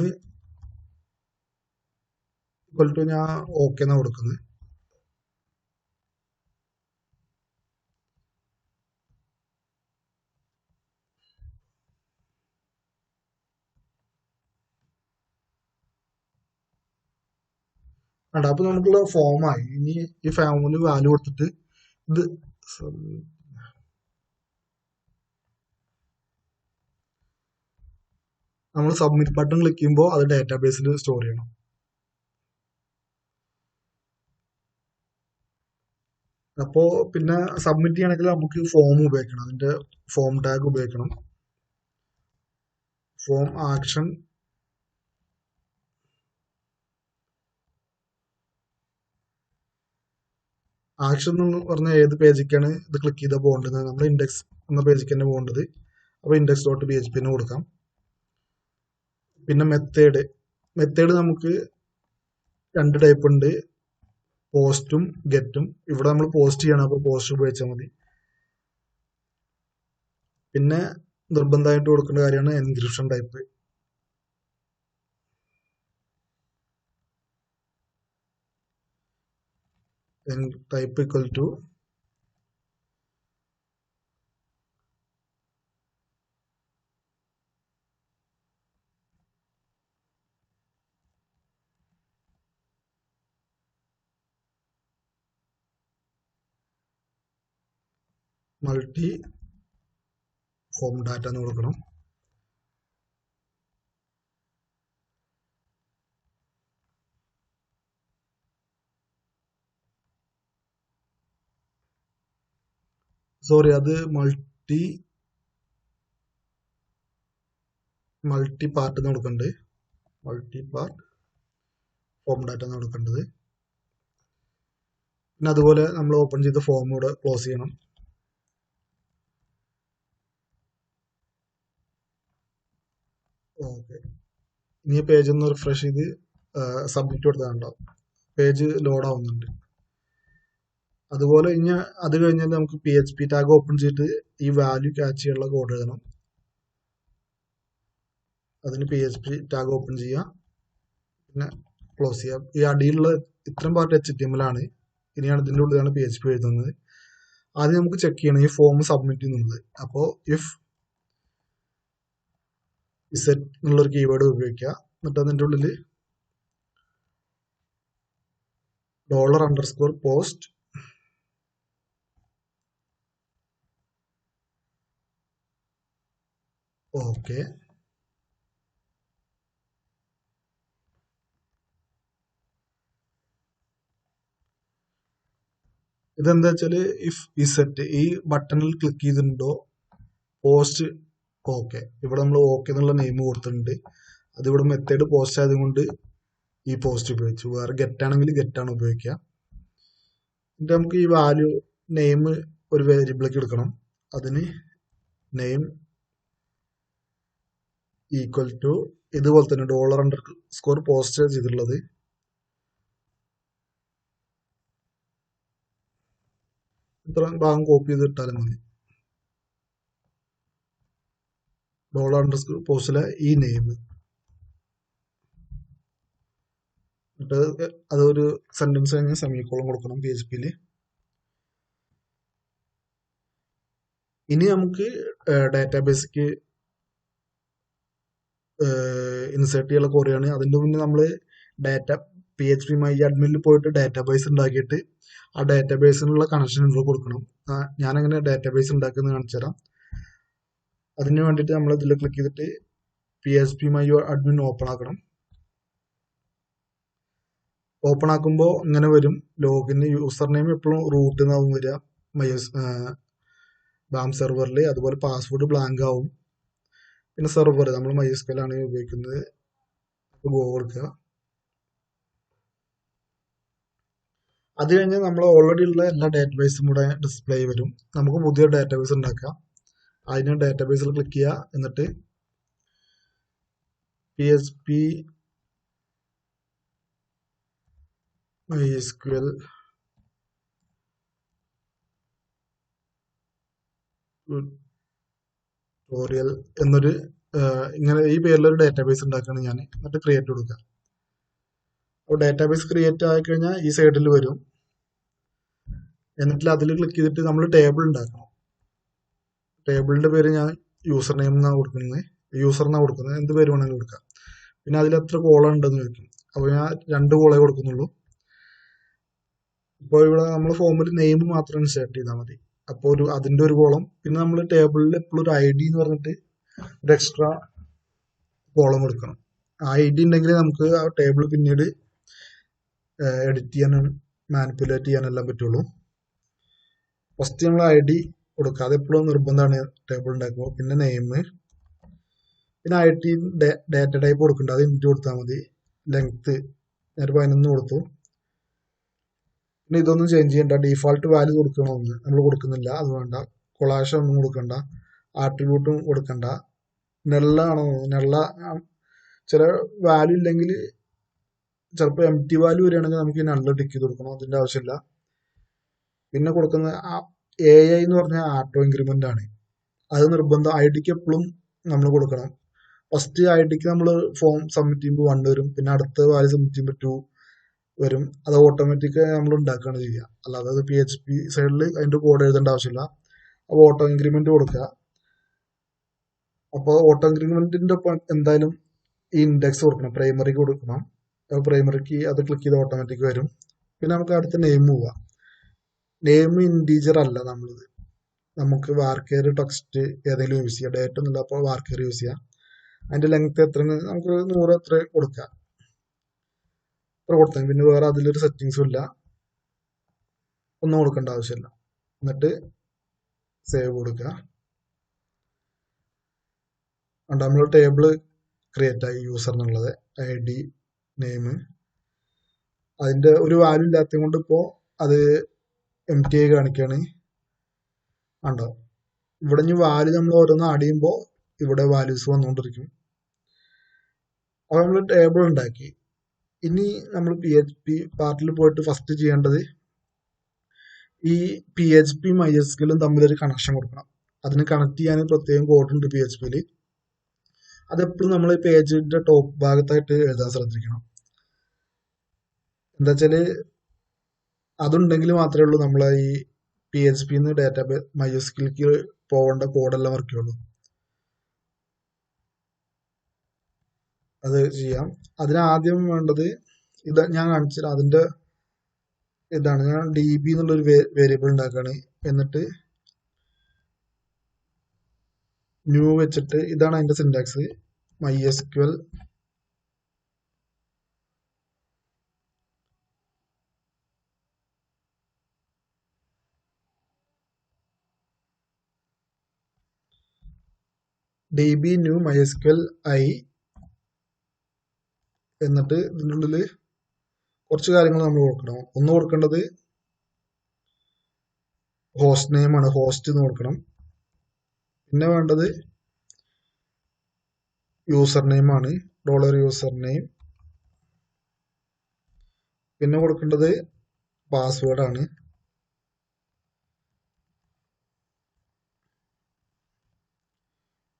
ഈക്വൽ ടു ഞാൻ ഓക്കെ എന്നാണ് കൊടുക്കുന്നത്. അപ്പൊ നമുക്കുള്ള ഫോമായി. ഇനി ഈ ഫോമിന് വാല്യൂ കൊടുത്തിട്ട് ഇത് നമ്മൾ സബ്മിറ്റ് ബട്ടൺ ക്ലിക്ക് ചെയ്യുമ്പോൾ അത് ഡാറ്റാബേസിൽ സ്റ്റോർ ചെയ്യണം. അപ്പോൾ പിന്നെ സബ്മിറ്റ് ചെയ്യണമെങ്കിൽ നമുക്ക് ഫോം ഉപയോഗിക്കണം, അതിന്റെ ഫോം ടാഗ് ഉപയോഗിക്കണം. ഫോം ആക്ഷൻ എന്ന് പറഞ്ഞാൽ ഏത് പേജിലേക്കാണ് ഇത് ക്ലിക്ക് ചെയ്താൽ പോകേണ്ടത്, നമ്മൾ ഇൻഡെക്സ് എന്ന പേജിലേക്ക് തന്നെ പോകേണ്ടത്. അപ്പോൾ index.php കൊടുക്കാം. പിന്നെ മെത്തേഡ് നമുക്ക് രണ്ട് ടൈപ്പ് ഉണ്ട്, പോസ്റ്റും ഗെറ്റും. ഇവിടെ നമ്മൾ പോസ്റ്റ് ചെയ്യണം, അപ്പോൾ പോസ്റ്റ് ഉപയോഗിച്ചാൽ മതി. പിന്നെ നിർബന്ധമായിട്ട് കൊടുക്കേണ്ട കാര്യമാണ് encryption type. Type equal to multi form data എന്ന് കൊടുക്കണം. സോറി, അത് മൾട്ടി പാർട്ട് എന്ന് കൊടുക്കേണ്ടത്, മൾട്ടി പാർട്ട് ഫോം ഡാറ്റ എന്ന് കൊടുക്കേണ്ടത്. പിന്നെ അതുപോലെ നമ്മൾ ഓപ്പൺ ചെയ്ത ഫോം കൂടെ ക്ലോസ് ചെയ്യണം. ഓക്കെ, ഇനി പേജ് ഒന്ന് റിഫ്രഷ് ചെയ്ത് സബ്മിറ്റ് കൊടുത്താൽ പേജ് ലോഡ് ആവുന്നുണ്ട്. അതുപോലെ ഇനി അത് കഴിഞ്ഞാൽ നമുക്ക് PHP ടാഗ് ഓപ്പൺ ചെയ്തിട്ട് ഈ വാല്യൂ ക്യാച്ച് ചെയ്യാനുള്ള കോഡ് എഴുതണം. അതിന് PHP ടാഗ് ഓപ്പൺ ചെയ്യുക, പിന്നെ ക്ലോസ് ചെയ്യാം. ഈ അടിയിലുള്ള ഇത്രയും പാർട്ട് HTML ആണ്. ഇനിയാണ് ഇതിൻ്റെ ഉള്ളിലാണ് PHP എഴുതുന്നത്. ആദ്യം നമുക്ക് ചെക്ക് ചെയ്യണം ഈ ഫോം സബ്മിറ്റ് ചെയ്യുന്നത്. അപ്പോൾ ഇഫ് ഇസെറ്റ് എന്നുള്ളൊരു കീവേഡ് ഉപയോഗിക്കുക. എന്നിട്ട് അതിൻ്റെ ഉള്ളിൽ $_post ഓക്കെ. ഇതെന്താ വെച്ചാൽ ഇഫ് ഇസെറ്റ് ഈ ബട്ടണിൽ ക്ലിക്ക് ചെയ്തിട്ടുണ്ടോ പോസ്റ്റ് ഓക്കെ. ഇവിടെ നമ്മൾ ഓക്കെ എന്നുള്ള നെയിം കൊടുത്തിട്ടുണ്ട്. അതിവിടെ മെത്തേഡ് പോസ്റ്റ് ആയതുകൊണ്ട് ഈ പോസ്റ്റ് ഉപയോഗിച്ചു. വേറെ ഗെറ്റ് ആണെങ്കിൽ ഗെറ്റ് ആണ് ഉപയോഗിക്കുക. എന്നിട്ട് നമുക്ക് ഈ വാല്യൂ നെയിം ഒരു വേരിയബിളിലേക്ക് എടുക്കണം. അതിന് നെയിം ഈക്വൽ ടു ഇതുപോലെ തന്നെ $_ പോസ്റ്റ് ചെയ്തിട്ടുള്ളത്. ഇത്ര ഭാഗം കോപ്പി ചെയ്ത് ഇട്ടാലും മതി. $_ പോസ്റ്റിലെ ഈ നെയിം എന്നിട്ട് അതൊരു സെന്റൻസ് കഴിഞ്ഞ് സെമിക്കോളൻ കൊടുക്കണം PHP-യിൽ. ഇനി നമുക്ക് ഡാറ്റാബേസിക്ക് ഇൻസേർട്ട് ചെയ്യാനുള്ള കുറയാണ്. അതിൻ്റെ മുന്നേ നമ്മൾ PHP MyAdmin പോയിട്ട് ഡാറ്റാബേസ് ഉണ്ടാക്കിയിട്ട് ആ ഡാറ്റാബേസിനുള്ള കണക്ഷൻ ഇവിടെ കൊടുക്കണം. ഞാനെങ്ങനെ ഡാറ്റാബേസ് ഉണ്ടാക്കുന്നത് കാണിച്ചു തരാം. അതിന് വേണ്ടിയിട്ട് നമ്മൾ ഇതിൽ ക്ലിക്ക് ചെയ്തിട്ട് PHP MyAdmin ഓപ്പൺ ആക്കണം. ഓപ്പൺ ആക്കുമ്പോൾ ഇങ്ങനെ വരും ലോഗിൻ. യൂസർ നെയിം എപ്പോഴും റൂട്ട് എന്നാവും വരിക ബാം സെർവറിൽ. അതുപോലെ പാസ്വേഡ് ബ്ലാങ്ക് ആവും. പിന്നെ സെർവർ നമ്മൾ MySQL ആണ് ഉപയോഗിക്കുന്നത്. ഗോ കൊടുക്കുക. അത് കഴിഞ്ഞ് നമ്മൾ ഓൾറെഡി ഉള്ള എല്ലാ ഡാറ്റാബേസും കൂടെ ഡിസ്പ്ലേ വരും. നമുക്ക് പുതിയ ഡാറ്റാബേസ് ഉണ്ടാക്കാം. അതിന് ഡാറ്റാബേസിൽ ക്ലിക്ക് ചെയ്യുക. എന്നിട്ട് PHP MySQL ട്യൂട്ടോറിയൽ എന്നൊരു ഇങ്ങനെ ഈ പേരിലൊരു ഡാറ്റാബേസ് ഉണ്ടാക്കുകയാണ് ഞാൻ. എന്നിട്ട് ക്രിയേറ്റ് കൊടുക്കുക. അപ്പോൾ ഡാറ്റാബേസ് ക്രിയേറ്റ് ആയി കഴിഞ്ഞാൽ ഈ സൈഡിൽ വരും. എന്നിട്ട് അതിൽ ക്ലിക്ക് ചെയ്തിട്ട് നമ്മൾ ടേബിൾ ഉണ്ടാക്കണം. ടേബിളിന്റെ പേര് ഞാൻ യൂസർ നെയിം എന്നാണ് കൊടുക്കുന്നത്. എന്ത് പേര് വേണമെങ്കിലും കൊടുക്കാം. പിന്നെ അതിൽ എത്ര കോളം ഉണ്ടെന്ന് ചോദിക്കും. അപ്പോൾ ഞാൻ 2 കോളേ കൊടുക്കുന്നുള്ളൂ. ഇപ്പോൾ ഇവിടെ നമ്മൾ ഫോമിൽ നെയിം മാത്രം ഇൻസേർട്ട് ചെയ്താൽ മതി. അപ്പോൾ അതിന്റെ ഒരു കോളം. പിന്നെ നമ്മൾ ടേബിളിൽ എപ്പോഴും ഒരു ID എന്ന് പറഞ്ഞിട്ട് ഒരു എക്സ്ട്രാ കോളം കൊടുക്കണം. ID ഉണ്ടെങ്കിൽ നമുക്ക് ആ ടേബിൾ പിന്നീട് എഡിറ്റ് ചെയ്യാനും മാനിപ്പുലേറ്റ് ചെയ്യാനെല്ലാം പറ്റുള്ളൂ. ഫസ്റ്റ് നമ്മൾ ID കൊടുക്കുക. അതെപ്പോഴും നിർബന്ധമാണ് ടേബിൾ ഉണ്ടാക്കുമ്പോൾ. പിന്നെ നെയിം, പിന്നെ ഡാറ്റ ടൈപ്പ് കൊടുക്കുന്നുണ്ട്. അത് ഇൻറ്റ് കൊടുത്താൽ മതി. ലെങ്ത് ഞാൻ 11 കൊടുത്തു. പിന്നെ ഇതൊന്നും ചേഞ്ച് ചെയ്യണ്ട. ഡീഫാൾട്ട് വാല്യൂ കൊടുക്കണമെന്ന് നമ്മൾ കൊടുക്കുന്നില്ല. അത് വേണ്ട. കൊളാഷ് ഒന്നും കൊടുക്കണ്ട. ആട്രിബ്യൂട്ടും കൊടുക്കണ്ട. നെള്ളാണോ ചില വാല്യൂ ഇല്ലെങ്കിൽ ചിലപ്പോൾ empty വാല്യൂ വരികയാണെങ്കിൽ നമുക്ക് നള്ള ടിക്ക് ചെയ്ത് കൊടുക്കണം. അതിന്റെ ആവശ്യമില്ല. പിന്നെ കൊടുക്കുന്ന AI എന്ന് പറഞ്ഞാൽ ആട്ടോ ഇൻക്രിമെന്റ് ആണ്. അത് നിർബന്ധം. IDക്ക് എപ്പോഴും നമ്മൾ കൊടുക്കണം. ഫസ്റ്റ് IDക്ക് നമ്മൾ ഫോം സബ്മിറ്റ് ചെയ്യുമ്പോൾ 1 വരും. പിന്നെ അടുത്ത വാല്യൂ സബ്മിറ്റ് ചെയ്യുമ്പോൾ 2 വരും. അത് ഓട്ടോമാറ്റിക്കായി നമ്മൾ ഉണ്ടാക്കുകയാണ് ചെയ്യുക. അല്ലാതെ അത് PHP സൈഡിൽ അതിന്റെ കോഡ് എഴുതേണ്ട ആവശ്യമില്ല. അപ്പോൾ ഓട്ടോ ഇൻക്രിമെന്റ് കൊടുക്കുക. അപ്പോൾ ഓട്ടോ ഇൻക്രിമെന്റിന്റെ ഒപ്പം എന്തായാലും ഈ ഇൻഡെക്സ് കൊടുക്കണം. പ്രൈമറിക്ക് കൊടുക്കണം. പ്രൈമറിക്ക് അത് ക്ലിക്ക് ചെയ്ത് ഓട്ടോമാറ്റിക് വരും. പിന്നെ നമുക്ക് അടുത്ത നെയിം പോവാം. നെയിം ഇൻറ്റീജർ അല്ല നമ്മളത്. നമുക്ക് വാർക്കെയർ ടെക്സ്റ്റ് ഏതെങ്കിലും യൂസ് ചെയ്യാം. ഡേറ്റ് ഒന്നുമില്ല. അപ്പോൾ വാർക്കെയർ യൂസ് ചെയ്യാം. അതിന്റെ ലെങ്ത് എത്ര നമുക്ക് 100 എത്ര കൊടുക്കാം. എത്ര കൊടുത്താൽ പിന്നെ വേറെ അതിലൊരു സെറ്റിങ്സും ഇല്ല. ഒന്നും കൊടുക്കേണ്ട ആവശ്യമില്ല. എന്നിട്ട് സേവ് കൊടുക്കുക. നമ്മൾ ടേബിൾ ക്രിയേറ്റ് ആയി യൂസർ എന്നുള്ളത് ID നെയിം. അതിന്റെ ഒരു വാല്യൂ ഇല്ലാത്തത് കൊണ്ട് ഇപ്പോൾ അത് empty ആയി കാണിക്കുകയാണ്. കണ്ടോ? ഇവിടെ ഇനി വാല്യൂ നമ്മൾ ഓരോന്ന് ആഡ് ചെയ്യുമ്പോൾ ഇവിടെ വാല്യൂസ് വന്നുകൊണ്ടിരിക്കും. അപ്പോൾ നമ്മൾ ടേബിൾ ഉണ്ടാക്കി. ഇനി നമ്മൾ PHP പാർട്ടിൽ പോയിട്ട് ഫസ്റ്റ് ചെയ്യേണ്ടത് ഈ PHP MySQL തമ്മിലൊരു കണക്ഷൻ കൊടുക്കണം. അതിന് കണക്ട് ചെയ്യാൻ പ്രത്യേകം കോഡ് ഉണ്ട് PHP-യിൽ. അതെപ്പോഴും നമ്മൾ പേജിന്റെ ടോപ്പ് ഭാഗത്തായിട്ട് എഴുതാൻ ശ്രദ്ധിക്കണം. എന്താ വെച്ചാല് അതുണ്ടെങ്കിൽ മാത്രമേ ഉള്ളൂ നമ്മളെ ഈ PHP-ന്ന് ഡാറ്റാബേസ് MySQL-ക്ക് പോകേണ്ട കോഡെല്ലാം വർക്ക് ചെയ്യുള്ളൂ. അത് ചെയ്യാം. അതിനാദ്യം വേണ്ടത് ഇത് ഞാൻ കാണിച്ചത് അതിന്റെ ഇതാണ്. ഞാൻ DB എന്നുള്ളൊരു വേരിയബിൾ ഉണ്ടാക്കുകയാണ്. എന്നിട്ട് ന്യൂ വെച്ചിട്ട് ഇതാണ് അതിന്റെ syntax. MySQL DB new MySQL I എന്നിട്ട് ഇതിൻ്റെ ഉള്ളിൽ കുറച്ച് കാര്യങ്ങൾ നമ്മൾ കൊടുക്കണം. ഒന്ന് കൊടുക്കേണ്ടത് ഹോസ്റ്റ് നെയിം ആണ്. ഹോസ്റ്റ് എന്ന് കൊടുക്കണം. പിന്നെ വേണ്ടത് യൂസർ നെയിം ആണ്. $User name. പിന്നെ കൊടുക്കേണ്ടത് പാസ്വേഡ് ആണ്.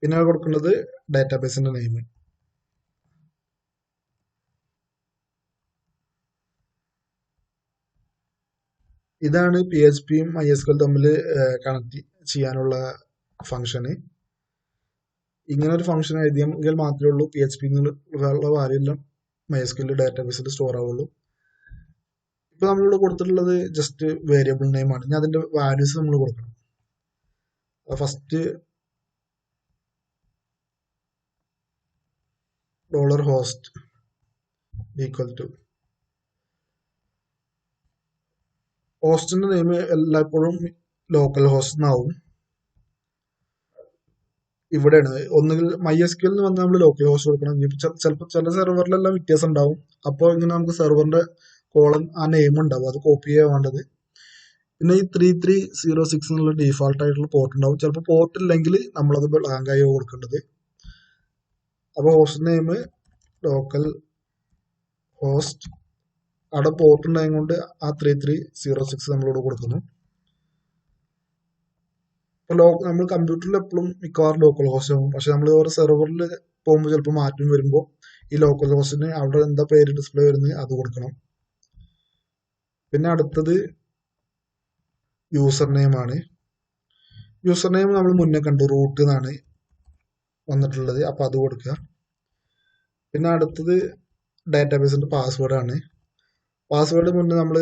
പിന്നെ കൊടുക്കേണ്ടത് ഡാറ്റാബേസിന്റെ നെയിം. ഇതാണ് PHP-യും MySQL തമ്മിൽ കണക്ട് ചെയ്യാനുള്ള ഫംഗ്ഷന്. ഇങ്ങനെ ഒരു ഫംഗ്ഷൻ എഴുതിയെങ്കിൽ മാത്രമേ ഉള്ളൂ PHP-ന്നുള്ള വാല്യൂ എല്ലാം MySQL ഡാറ്റാബേസിൽ സ്റ്റോർ ആവുള്ളൂ. ഇപ്പൊ നമ്മളിവിടെ കൊടുത്തിട്ടുള്ളത് ജസ്റ്റ് വേരിയബിൾ നെയിം ആണ്. ഇനി അതിന്റെ വാല്യൂസ് നമ്മൾ കൊടുക്കണം. ഫസ്റ്റ് $host ഈക്വൽ ടു ഹോസ്റ്റിന്റെ നെയിം എല്ലായ്പ്പോഴും ലോക്കൽ ഹോസ്റ്റ് എന്നാവും. ഇവിടെയാണ് ഒന്നുകിൽ MySQL വന്ന് നമ്മൾ ലോക്കൽ ഹോസ്റ്റ് കൊടുക്കണം. ചിലപ്പോൾ ചില സെർവറിലെല്ലാം വ്യത്യാസം ഉണ്ടാവും. അപ്പോൾ ഇങ്ങനെ നമുക്ക് സെർവറിന്റെ കോളം ആ നെയിം ഉണ്ടാവും, അത് കോപ്പി ചെയ്യാൻ വേണ്ടത്. പിന്നെ ഈ 3306 എന്നുള്ള ഡീഫാൾട്ട് ആയിട്ടുള്ള പോർട്ട് ഉണ്ടാവും. ചിലപ്പോൾ പോർട്ട് ഇല്ലെങ്കിൽ നമ്മളത് ബ്ലാങ്ക് ആയി കൊടുക്കേണ്ടത്. അപ്പോൾ ഹോസ്റ്റ് നെയിം ലോക്കൽ ഹോസ്റ്റ്, അവിടെ പോർട്ട് ഉണ്ടായത് കൊണ്ട് ആ 3306 നമ്മളിവിടെ കൊടുക്കുന്നു. നമ്മൾ കമ്പ്യൂട്ടറിൽ എപ്പോഴും മിക്കവാറും ലോക്കൽ ഹോസ്റ്റ് ആവും. പക്ഷെ നമ്മൾ ഓരോ സെർവറിൽ പോകുമ്പോൾ ചിലപ്പോൾ മാറ്റം വരുമ്പോൾ ഈ ലോക്കൽ ഹോസ്റ്റിന് അവിടെ എന്താ പേര് ഡിസ്പ്ലേ വരുന്നത് അത് കൊടുക്കണം. പിന്നെ അടുത്തത് യൂസർ നെയിം ആണ്. യൂസർ നെയിം നമ്മൾ മുന്നേ കണ്ടു, റൂട്ട് എന്നാണ് വന്നിട്ടുള്ളത്. അപ്പൊ അത് കൊടുക്കുക. പിന്നെ അടുത്തത് ഡാറ്റാബേസിന്റെ പാസ്വേഡ് ആണ്. പാസ്വേഡ് മുന്നേ നമ്മൾ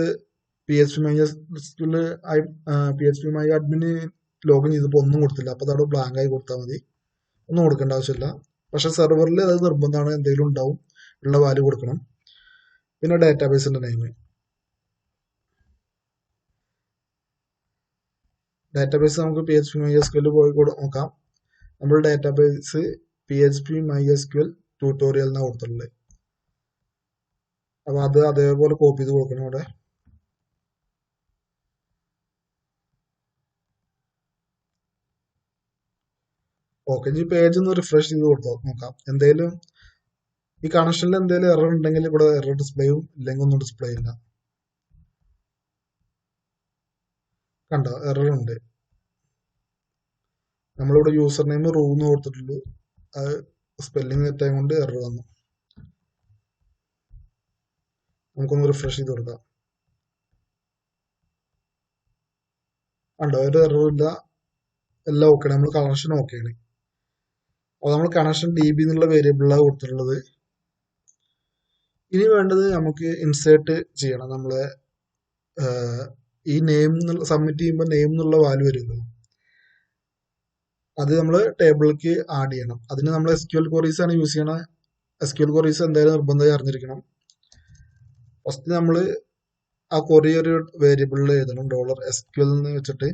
PHP My admin ലോഗിൻ ചെയ്തപ്പോൾ ഒന്നും കൊടുത്തില്ല. അപ്പൊ അതവിടെ ബ്ലാങ്ക് ആയി കൊടുത്താൽ മതി, ഒന്നും കൊടുക്കേണ്ട ആവശ്യമില്ല. പക്ഷെ സെർവറിൽ അത് നിർബന്ധമാണ്, എന്തെങ്കിലും ഉണ്ടാവും, ഉള്ള വാല്യൂ കൊടുക്കണം. പിന്നെ ഡാറ്റാബേസിന്റെ നെയിം. ഡാറ്റാബേസ് നമുക്ക് PHP MySQL പോയി നോക്കാം. നമ്മൾ ഡാറ്റാബേസ് PHP MySQL ട്യൂട്ടോറിയൽ എന്നാണ് കൊടുത്തിട്ടുള്ളത്. അപ്പൊ അത് അതേപോലെ കോപ്പി ചെയ്ത് കൊടുക്കണം ഇവിടെ. ഓക്കെ, ഇനി പേജ് ഒന്ന് റിഫ്രഷ് ചെയ്ത് കൊടുത്തോ നോക്കാം. എന്തെങ്കിലും ഈ കണക്ഷനിൽ എന്തെങ്കിലും എറർ ഉണ്ടെങ്കിൽ ഇവിടെ എറർ ഡിസ്പ്ലേയും, ഇല്ലെങ്കിൽ ഒന്നും ഡിസ്പ്ലേ ഇല്ല. കണ്ടോ, എറർ ഉണ്ട്. നമ്മളിവിടെ യൂസർ നെയിം റൂന്ന് കൊടുത്തിട്ടുള്ളൂ, അത് സ്പെല്ലിംഗ് തെറ്റായത് കൊണ്ട് എറർ വന്നു. നമുക്കൊന്ന് റിഫ്രഷ് ചെയ്ത് കൊടുക്കാം. കണ്ടോ, ഒരു എററും ഇല്ല, എല്ലാം ഓക്കെ. നമ്മൾ കണക്ഷൻ ഓക്കെയാണ്. അപ്പോൾ നമ്മൾ കണക്ഷൻ DB എന്നുള്ള വേരിയബിളിലാണ് കൊടുത്തിട്ടുള്ളത്. ഇനി വേണ്ടത് നമുക്ക് ഇൻസേർട്ട് ചെയ്യണം. നമ്മളെ ഈ നെയിം സബ്മിറ്റ് ചെയ്യുമ്പോൾ നെയിം എന്നുള്ള വാല്യൂ വരുമല്ലോ, അത് നമ്മൾ ടേബിളിലേക്ക് ആഡ് ചെയ്യണം. അതിന് നമ്മൾ SQL queries ആണ് യൂസ് ചെയ്യണം. SQL queries എന്തായാലും നിർബന്ധമായി അറിഞ്ഞിരിക്കണം. ഫസ്റ്റ് നമ്മൾ ആ query ഒരു വേരിയബിളിൽ എഴുതണം, $SQL എന്ന് വെച്ചിട്ട്.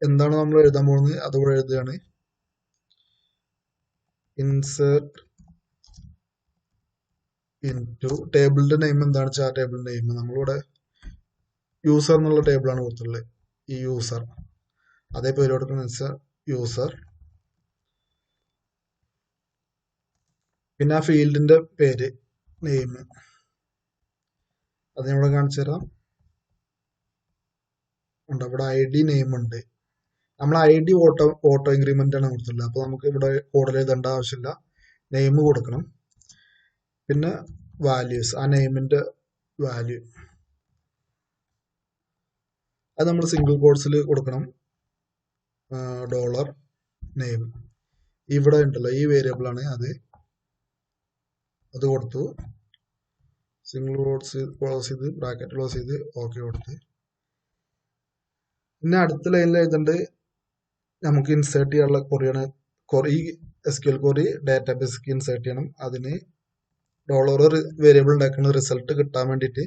എന്താണ് നമ്മൾ എഴുതാൻ പോകുന്നത് അതുകൂടെ എഴുതുകയാണ്. ഇൻസേർട്ട് ഇൻറ്റു ടേബിളിന്റെ നെയിം എന്താണെന്ന് വെച്ചാൽ ആ ടേബിളിന്റെ നെയിം നമ്മളിവിടെ യൂസർ എന്നുള്ള ടേബിളാണ് കൊടുത്തുള്ളത്. ഈ യൂസർ അതേ പേര് കൊടുക്കുന്ന വെച്ചാൽ യൂസർ. പിന്നെ ആ ഫീൽഡിന്റെ പേര് നെയിം അത് ഞാൻ ഇവിടെ കാണിച്ചു തരാം. ഉണ്ട് ഇവിടെ ഐ ഡി നെയിം ഉണ്ട്. നമ്മൾ ഐ ഡി ഓട്ടോ ഇൻക്രിമെന്റ് ആണ് കൊടുത്തിട്ടുള്ളത്. അപ്പൊ നമുക്ക് ഇവിടെ കോഡിൽ എഴുതേണ്ട ആവശ്യമില്ല. നെയിം കൊടുക്കണം. പിന്നെ വാല്യൂസ്, ആ നെയിമിന്റെ വാല്യൂ അത് നമ്മൾ സിംഗിൾ കോഡ്സിൽ കൊടുക്കണം. ഡോളർ നെയിം ഇവിടെ ഉണ്ടല്ലോ ഈ വേരിയബിൾ ആണ് അത് കൊടുത്തു. സിംഗിൾ കോഡ്സ് ക്ലോസ് ചെയ്ത് ബ്രാക്കറ്റ് ക്ലോസ് ചെയ്ത് ഓക്കെ കൊടുത്ത്. പിന്നെ അടുത്ത ലൈനിൽ എഴുതേണ്ടത് നമുക്ക് ഇൻസേർട്ട് ചെയ്യാനുള്ള കൊറിയാണ്. ഈ SQL ക്വറി ഡാറ്റാബേസിലേക്ക് ഇൻസേർട്ട് ചെയ്യണം. അതിന് ഡോളർ വേരിയബിൾ ഉണ്ടാക്കുന്ന റിസൾട്ട് കിട്ടാൻ വേണ്ടിയിട്ട്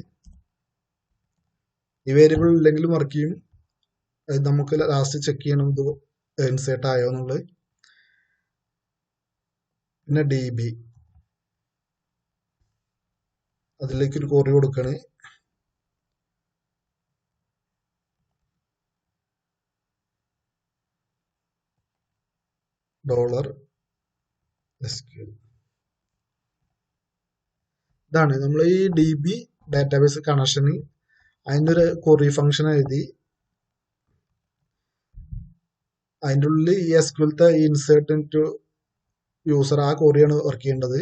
ഈ വേരിയബിൾ ഇല്ലെങ്കിലും വർക്ക് ചെയ്യും. നമുക്ക് ലാസ്റ്റ് ചെക്ക് ചെയ്യണം ഇത് ഇൻസേർട്ട് ആയോ എന്നുള്ളത്. പിന്നെ DB അതിലേക്ക് ഒരു ക്വറി കൊടുക്കണേ. ഡോളർ SQL ഇതാണ് നമ്മൾ ഈ DB ഡാറ്റാബേസ് കണക്ഷന് അതിൻ്റെ ഒരു ക്വറി ഫംഗ്ഷൻ എഴുതി അതിൻ്റെ ഉള്ളിൽ ഈ SQLത്തെ ഇൻസേർട്ട് ഇൻടു യൂസർ ആ ക്വറിയാണ് വർക്ക് ചെയ്യേണ്ടത്.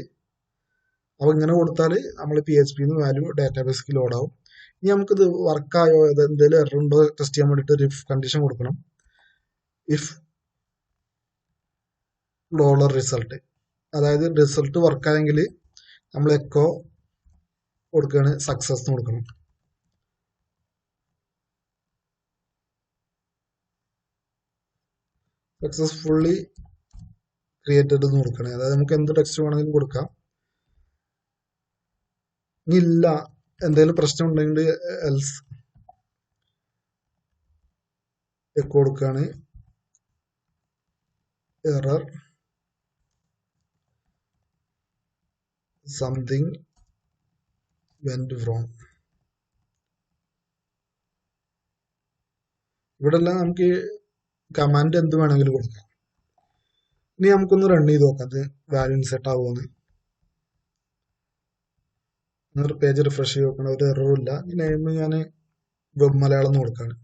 അപ്പൊ ഇങ്ങനെ കൊടുത്താൽ നമ്മൾ PHP വാല്യൂ ഡാറ്റാബേസിലേക്ക് ലോഡ് ആവും. ഇനി നമുക്കിത് വർക്കായോ എന്തെങ്കിലും എറർ ഉണ്ടോ ടെസ്റ്റ് ചെയ്യാൻ വേണ്ടിയിട്ട് ഒരു ഇഫ് കണ്ടീഷൻ കൊടുക്കണം. ഇഫ് ഡോളർ റിസൾട്ട്, അതായത് റിസൾട്ട് വർക്കായെങ്കിൽ നമ്മൾ എക്കോ കൊടുക്കുകയാണ് സക്സസ് എന്ന് കൊടുക്കണം. സക്സസ്ഫുള്ളി ക്രിയേറ്റഡ് എന്ന് കൊടുക്കണേ. അതായത് നമുക്ക് എന്ത് ടെക്സ്റ്റ് വേണമെങ്കിലും കൊടുക്കാം. ഇനി ഇല്ല എന്തെങ്കിലും പ്രശ്നം ഉണ്ടെങ്കിൽ എൽസ് എക്കോ കൊടുക്കുകയാണ് എറർ സംതിങ് വെന്റ് റോങ്. ഇവിടെ എല്ലാം നമുക്ക് കമാൻഡ് എന്ത് വേണമെങ്കിലും കൊടുക്കാം. ഇനി നമുക്കൊന്ന് റൺ ചെയ്ത് നോക്കാം അത് വാല്യൂ ഇൻസെർട്ട് ആവുമെന്ന്. പേജ് റിഫ്രഷ് ചെയ്ത് നോക്കണം, ഒരു എററും ഇല്ല. ഈ നെയിം ഞാൻ വെബ് മലയാളം എന്ന് കൊടുക്കാണ്.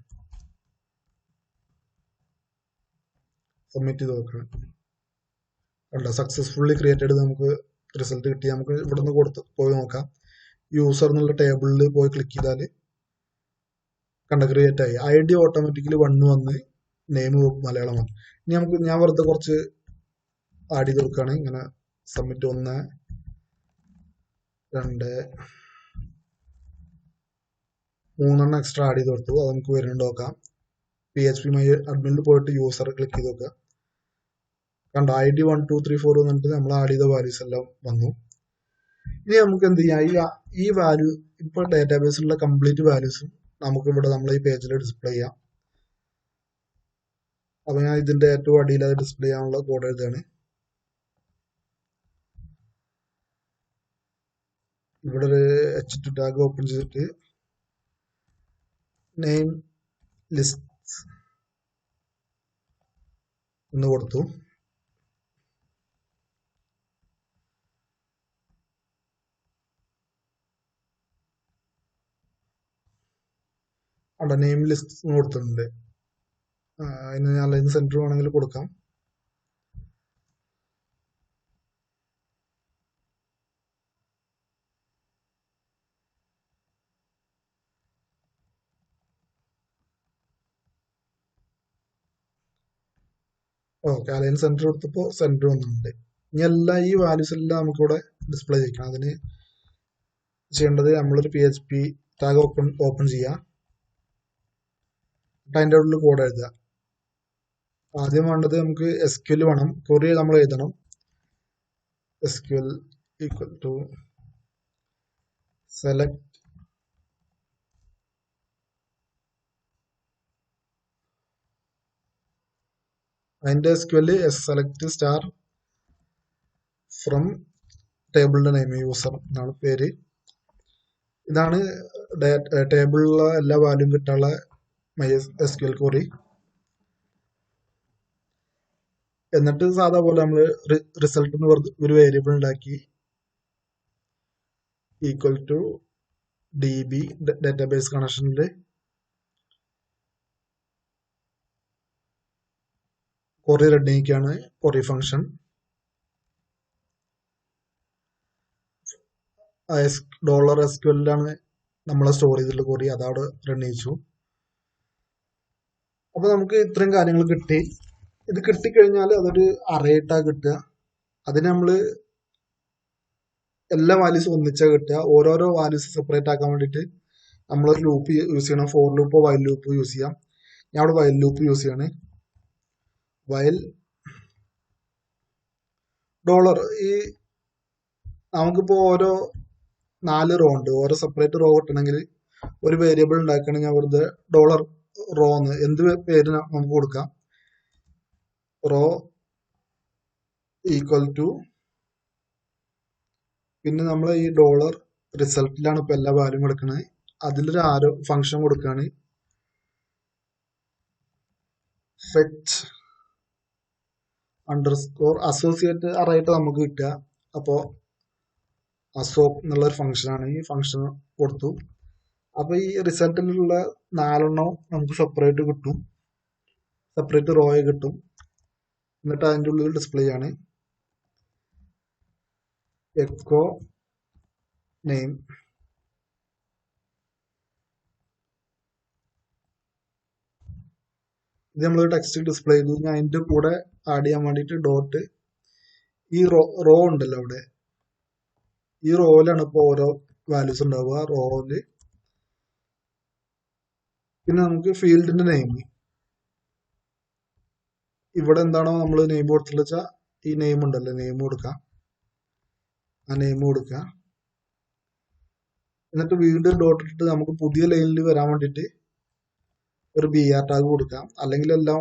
സബ്മിറ്റ് ചെയ്ത് നോക്കണം. കണ്ട സക്സസ്ഫുള്ളി ക്രിയേറ്റഡ് നമുക്ക് റിസൾട്ട് കിട്ടി. നമുക്ക് ഇവിടെ നിന്ന് പോയി നോക്കാം. യൂസർ എന്നുള്ള ടേബിളിൽ പോയി ക്ലിക്ക് ചെയ്താൽ കണ്ട ക്രിയേറ്റ് ആയി. ID ഓട്ടോമാറ്റിക്കലി 1 വന്ന് നെയിം മലയാളം വന്നു. ഇനി ഞാൻ വെറുതെ കുറച്ച് ആഡ് ചെയ്ത് കൊടുക്കുകയാണ്. ഇങ്ങനെ സബ്മിറ്റ് 1 2 3 എക്സ്ട്രാ ആഡ് ചെയ്ത് കൊടുത്തു. അത് നമുക്ക് വരുന്നുണ്ട് നോക്കാം. PHP അഡ്മിനിൽ പോയിട്ട് യൂസർ ക്ലിക്ക് ചെയ്ത് നോക്കുക. കണ്ട ID 1 2 3 4 എന്നിട്ട് നമ്മൾ ആഡ് ചെയ്ത വാല്യൂസ് എല്ലാം വന്നു. ഇനി നമുക്ക് എന്ത് ചെയ്യാം, ഈ വാല്യൂ ഇപ്പൊ ഡാറ്റാബേസിലുള്ള കംപ്ലീറ്റ് വാല്യൂസും നമുക്ക് ഇവിടെ നമ്മൾ ഈ പേജിൽ ഡിസ്പ്ലേ ചെയ്യാം. അപ്പൊ ഞാൻ ഇതിന്റെ ഏറ്റവും അടിയിൽ അത് ഡിസ്പ്ലേ ചെയ്യാനുള്ള കോഡ് എഴുതാണ്. ഇവിടെ ഒരു H2 ടാഗ് ഓപ്പൺ ചെയ്തിട്ട് നെയിം ലിസ്റ്റ് എന്ന് കൊടുത്തു. അവിടെ നെയിം ലിസ്റ്റ് കൊടുത്തിട്ടുണ്ട്. അതിന് ഞാൻ ലൈൻ സെന്റർ വേണമെങ്കിൽ കൊടുക്കാം. ഓക്കെ, അലൈൻ സെന്റർ കൊടുത്തപ്പോൾ സെന്റർ വന്നിട്ടുണ്ട്. ഇനി എല്ലാം ഈ വാല്യൂസ് എല്ലാം നമുക്കിവിടെ ഡിസ്പ്ലേ ചെയ്യിക്കണം. അതിന് ചെയ്യേണ്ടത് നമ്മളൊരു PHP ടാഗ് ഓപ്പൺ ചെയ്യാം. അതിൻ്റെ ഉള്ളിൽ കോഡ് എഴുതുക. ആദ്യം വേണ്ടത് നമുക്ക് SQL വേണം. ക്വറി നമ്മൾ എഴുതണം. SQL ഈക്വൽ ടു സെലക്ട് അതിന്റെ SQL സെലക്ട് സ്റ്റാർ ഫ്രം ടേബിളിന്റെ നെയിം യൂസർ എന്നാണ് പേര്. ഇതാണ് ടേബിളിലുള്ള എല്ലാ വാല്യൂം കിട്ടാനുള്ള MySQL ക്വറി. എന്നിട്ട് സാധാ പോലെ നമ്മൾ റിസൾട്ട് ഒരു വേരിയബിൾ ഉണ്ടാക്കി ഈക്വൽ ടു DB ഡാറ്റാബേസ് കണക്ഷനിൽ ക്വറി റെഡിക്കാണ് ക്വറി ഫംഗ്ഷൻ. $SQL നമ്മളെ സ്റ്റോർ ചെയ്തിട്ടുള്ള ക്വറി അതവിടെ റൺ ചെയ്യിച്ചു. അപ്പൊ നമുക്ക് ഇത്രയും കാര്യങ്ങൾ കിട്ടി. ഇത് കിട്ടിക്കഴിഞ്ഞാൽ അതൊരു അറേട്ടാ കിട്ടുക. അതിന് നമ്മള് എല്ലാ വാല്യൂസും ഒന്നിച്ചാ കിട്ടുക. ഓരോരോ വാല്യൂസ് സെപ്പറേറ്റ് ആക്കാൻ വേണ്ടിയിട്ട് നമ്മളൊരു ലൂപ്പ് യൂസ് ചെയ്യണം. ഫോർ ലൂപ്പോ വൈൽ ലൂപ്പോ യൂസ് ചെയ്യാം. ഞാൻ അവിടെ വൈൽ ലൂപ്പ് യൂസ് ചെയ്യാണ്. വൈൽ ഡോളർ ഈ നമുക്കിപ്പോ ഓരോ 4 റോ ഉണ്ട്. ഓരോ സെപ്പറേറ്റ് റോ കിട്ടണമെങ്കിൽ ഒരു വേരിയബിൾ ഉണ്ടാക്കുകയാണെങ്കിൽ ഞാൻ വെറുതെ ഡോളർ റോ എന്ന് എന്ത് പേര് നമുക്ക് കൊടുക്കാം. റോ ഈക്വൽ ടു പിന്നെ നമ്മൾ ഈ ഡോളർ റിസൾട്ടിലാണ് ഇപ്പൊ എല്ലാ വാല്യൂം കൊടുക്കുന്നത്. അതിലൊരു ആരോ ഫംഗ്ഷൻ കൊടുക്കുകയാണ് ഫെച്ച് അണ്ടർസ്കോർ അസോസിയേറ്റ് അറേറ്റ് നമുക്ക് കിട്ടുക. അപ്പോ അസോപ്പ് എന്നുള്ള ഒരു ഫംഗ്ഷനാണ്. ഈ ഫംഗ്ഷൻ കൊടുത്തു. അപ്പൊ ഈ റിസൾട്ടിലുള്ള 4 നമുക്ക് സെപ്പറേറ്റ് കിട്ടും. സെപ്പറേറ്റ് റോയെ കിട്ടും. എന്നിട്ട് അതിൻ്റെ ഉള്ളിൽ ഡിസ്പ്ലേ ആണ് എക്കോ നെയിം. ഇത് നമ്മൾ ടെക്സ്റ്റ് ഡിസ്പ്ലേ ചെയ്തു. ഞാൻ അതിന്റെ കൂടെ ആഡ് ചെയ്യാൻ വേണ്ടിയിട്ട് ഡോട്ട് ഈ റോ ഉണ്ടല്ലോ അവിടെ, ഈ റോയിലാണ് ഇപ്പോൾ ഓരോ വാല്യൂസ് ഉണ്ടാവുക റോയില്. പിന്നെ നമുക്ക് ഫീൽഡിന്റെ നെയിം ഇവിടെ എന്താണോ നമ്മൾ നെയിം കൊടുത്തില്ല വെച്ചാൽ ഈ നെയിം ഉണ്ടല്ലോ നെയിം കൊടുക്കാം. ആ നെയിം കൊടുക്കുക. എന്നിട്ട് വീണ്ടും ഡോട്ട് ഇട്ടിട്ട് നമുക്ക് പുതിയ ലൈനിൽ വരാൻ വേണ്ടിയിട്ട് ഒരു BR ടാഗ് കൊടുക്കാം. അല്ലെങ്കിൽ എല്ലാം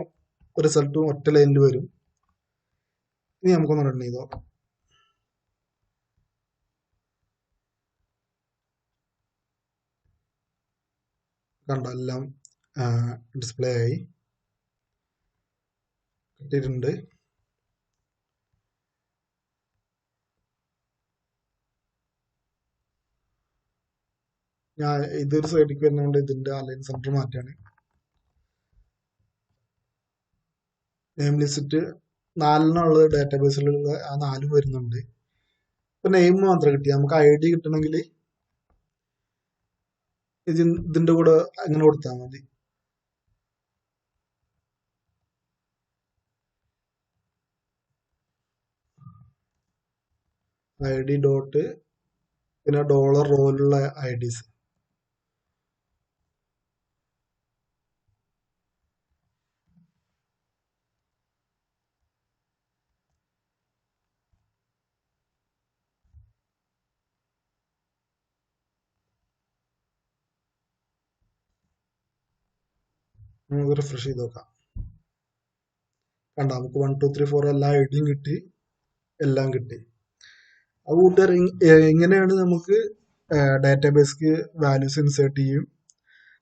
റിസൾട്ടും ഒറ്റ ലൈനിൽ വരും. ഇനി നമുക്കൊന്ന് റൺ ചെയ്ത് നോക്കാം. കണ്ട എല്ലാം ഡിസ്പ്ലേ ആയി കിട്ടിയിട്ടുണ്ട്. ഞാൻ ഇതൊരു സൈഡിലേക്ക് വരുന്നതുകൊണ്ട് ഇതിന്റെ അലൈൻ സെന്റർ മാറ്റാണ്. നെയിം ലിസ്റ്റ് 4 ഡാറ്റാബേസിലുള്ള ആ 4 വരുന്നുണ്ട്. ഇപ്പൊ നെയിം മാത്രം കിട്ടി. നമുക്ക് ID കിട്ടണമെങ്കിൽ ഇതിന്റെ കൂടെ അങ്ങനെ കൊടുത്താൽ മതി. ID ഡോട്ട് പിന്നെ ഡോളർ റോയിലുള്ള IDs. നമുക്ക് റിഫ്രഷ് ചെയ്ത് നോക്കാം. കണ്ട നമുക്ക് 1 2 3 4 എല്ലാ IDയും കിട്ടി, എല്ലാം കിട്ടി. അതുകൊണ്ട് ഇങ്ങനെയാണ് നമുക്ക് ഡാറ്റാബേസിക്ക് വാല്യൂസ് ഇൻസേർട്ട് ചെയ്യും.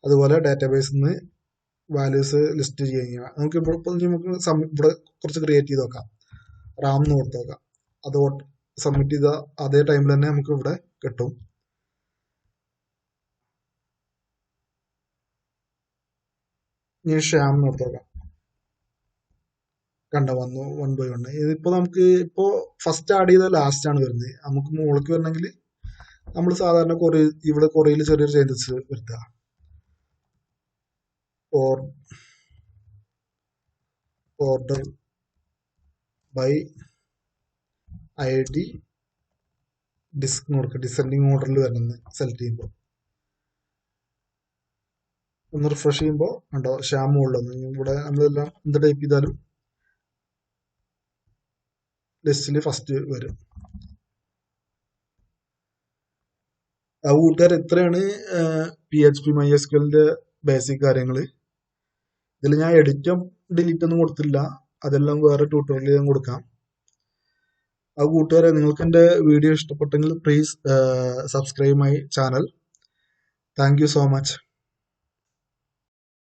അതുപോലെ ഡാറ്റാബേസിൽ നിന്ന് വാല്യൂസ് ലിസ്റ്റ് ചെയ്യുക. നമുക്ക് ഇപ്പോൾ നമുക്ക് ഇവിടെ കുറച്ച് ക്രിയേറ്റ് ചെയ്ത് നോക്കാം. റാം എന്ന് കൊടുത്ത് നോക്കാം. അത് സബ്മിറ്റ് ചെയ്ത അതേ ടൈമിൽ തന്നെ നമുക്ക് ഇവിടെ കിട്ടും. ഇനി ഷ്യാം എന്ന് കൊടുത്ത് നോക്കാം. കണ്ട വന്നു 1 by 1. ഇതിപ്പോ നമുക്ക് ഇപ്പോ ഫസ്റ്റ് ആഡ് ചെയ്ത ലാസ്റ്റ് ആണ് വരുന്നത്. നമുക്ക് മുകളിലേക്ക് വരണമെങ്കിൽ നമ്മൾ സാധാരണ ഇവിടെ കൊറിയയിൽ ചെറിയൊരു ചേഞ്ചസ് വരുത്തുക. ഓർഡർ ബൈ ID ഡിസ്ക് കൊടുക്കുക. ഡിസെൻഡിങ് ഓർഡറിൽ വരുന്നത് സെലക്ട് ചെയ്യുമ്പോൾ ഒന്ന് റിഫ്രഷ് ചെയ്യുമ്പോൾ ഉണ്ടോ ഷ്യാം മുകളിലൊന്ന്. ഇവിടെ നമ്മളെല്ലാം എന്ത് ടൈപ്പ് ചെയ്താലും ലിസ്റ്റിൽ ഫസ്റ്റ് വരും. ആ കൂട്ടുകാർ ഇത്രയാണ് PHP MySQLന്റെ ബേസിക് കാര്യങ്ങൾ. ഇതിൽ ഞാൻ എഡിറ്റും ഡിലീറ്റ് ഒന്നും കൊടുത്തില്ല. അതെല്ലാം വേറെ ട്യൂട്ടോറിയൽ ഞാൻ കൊടുക്കാം. ആ കൂട്ടുകാരെ, നിങ്ങൾക്ക് എൻ്റെ വീഡിയോ ഇഷ്ടപ്പെട്ടെങ്കിൽ please subscribe my channel. Thank you so much.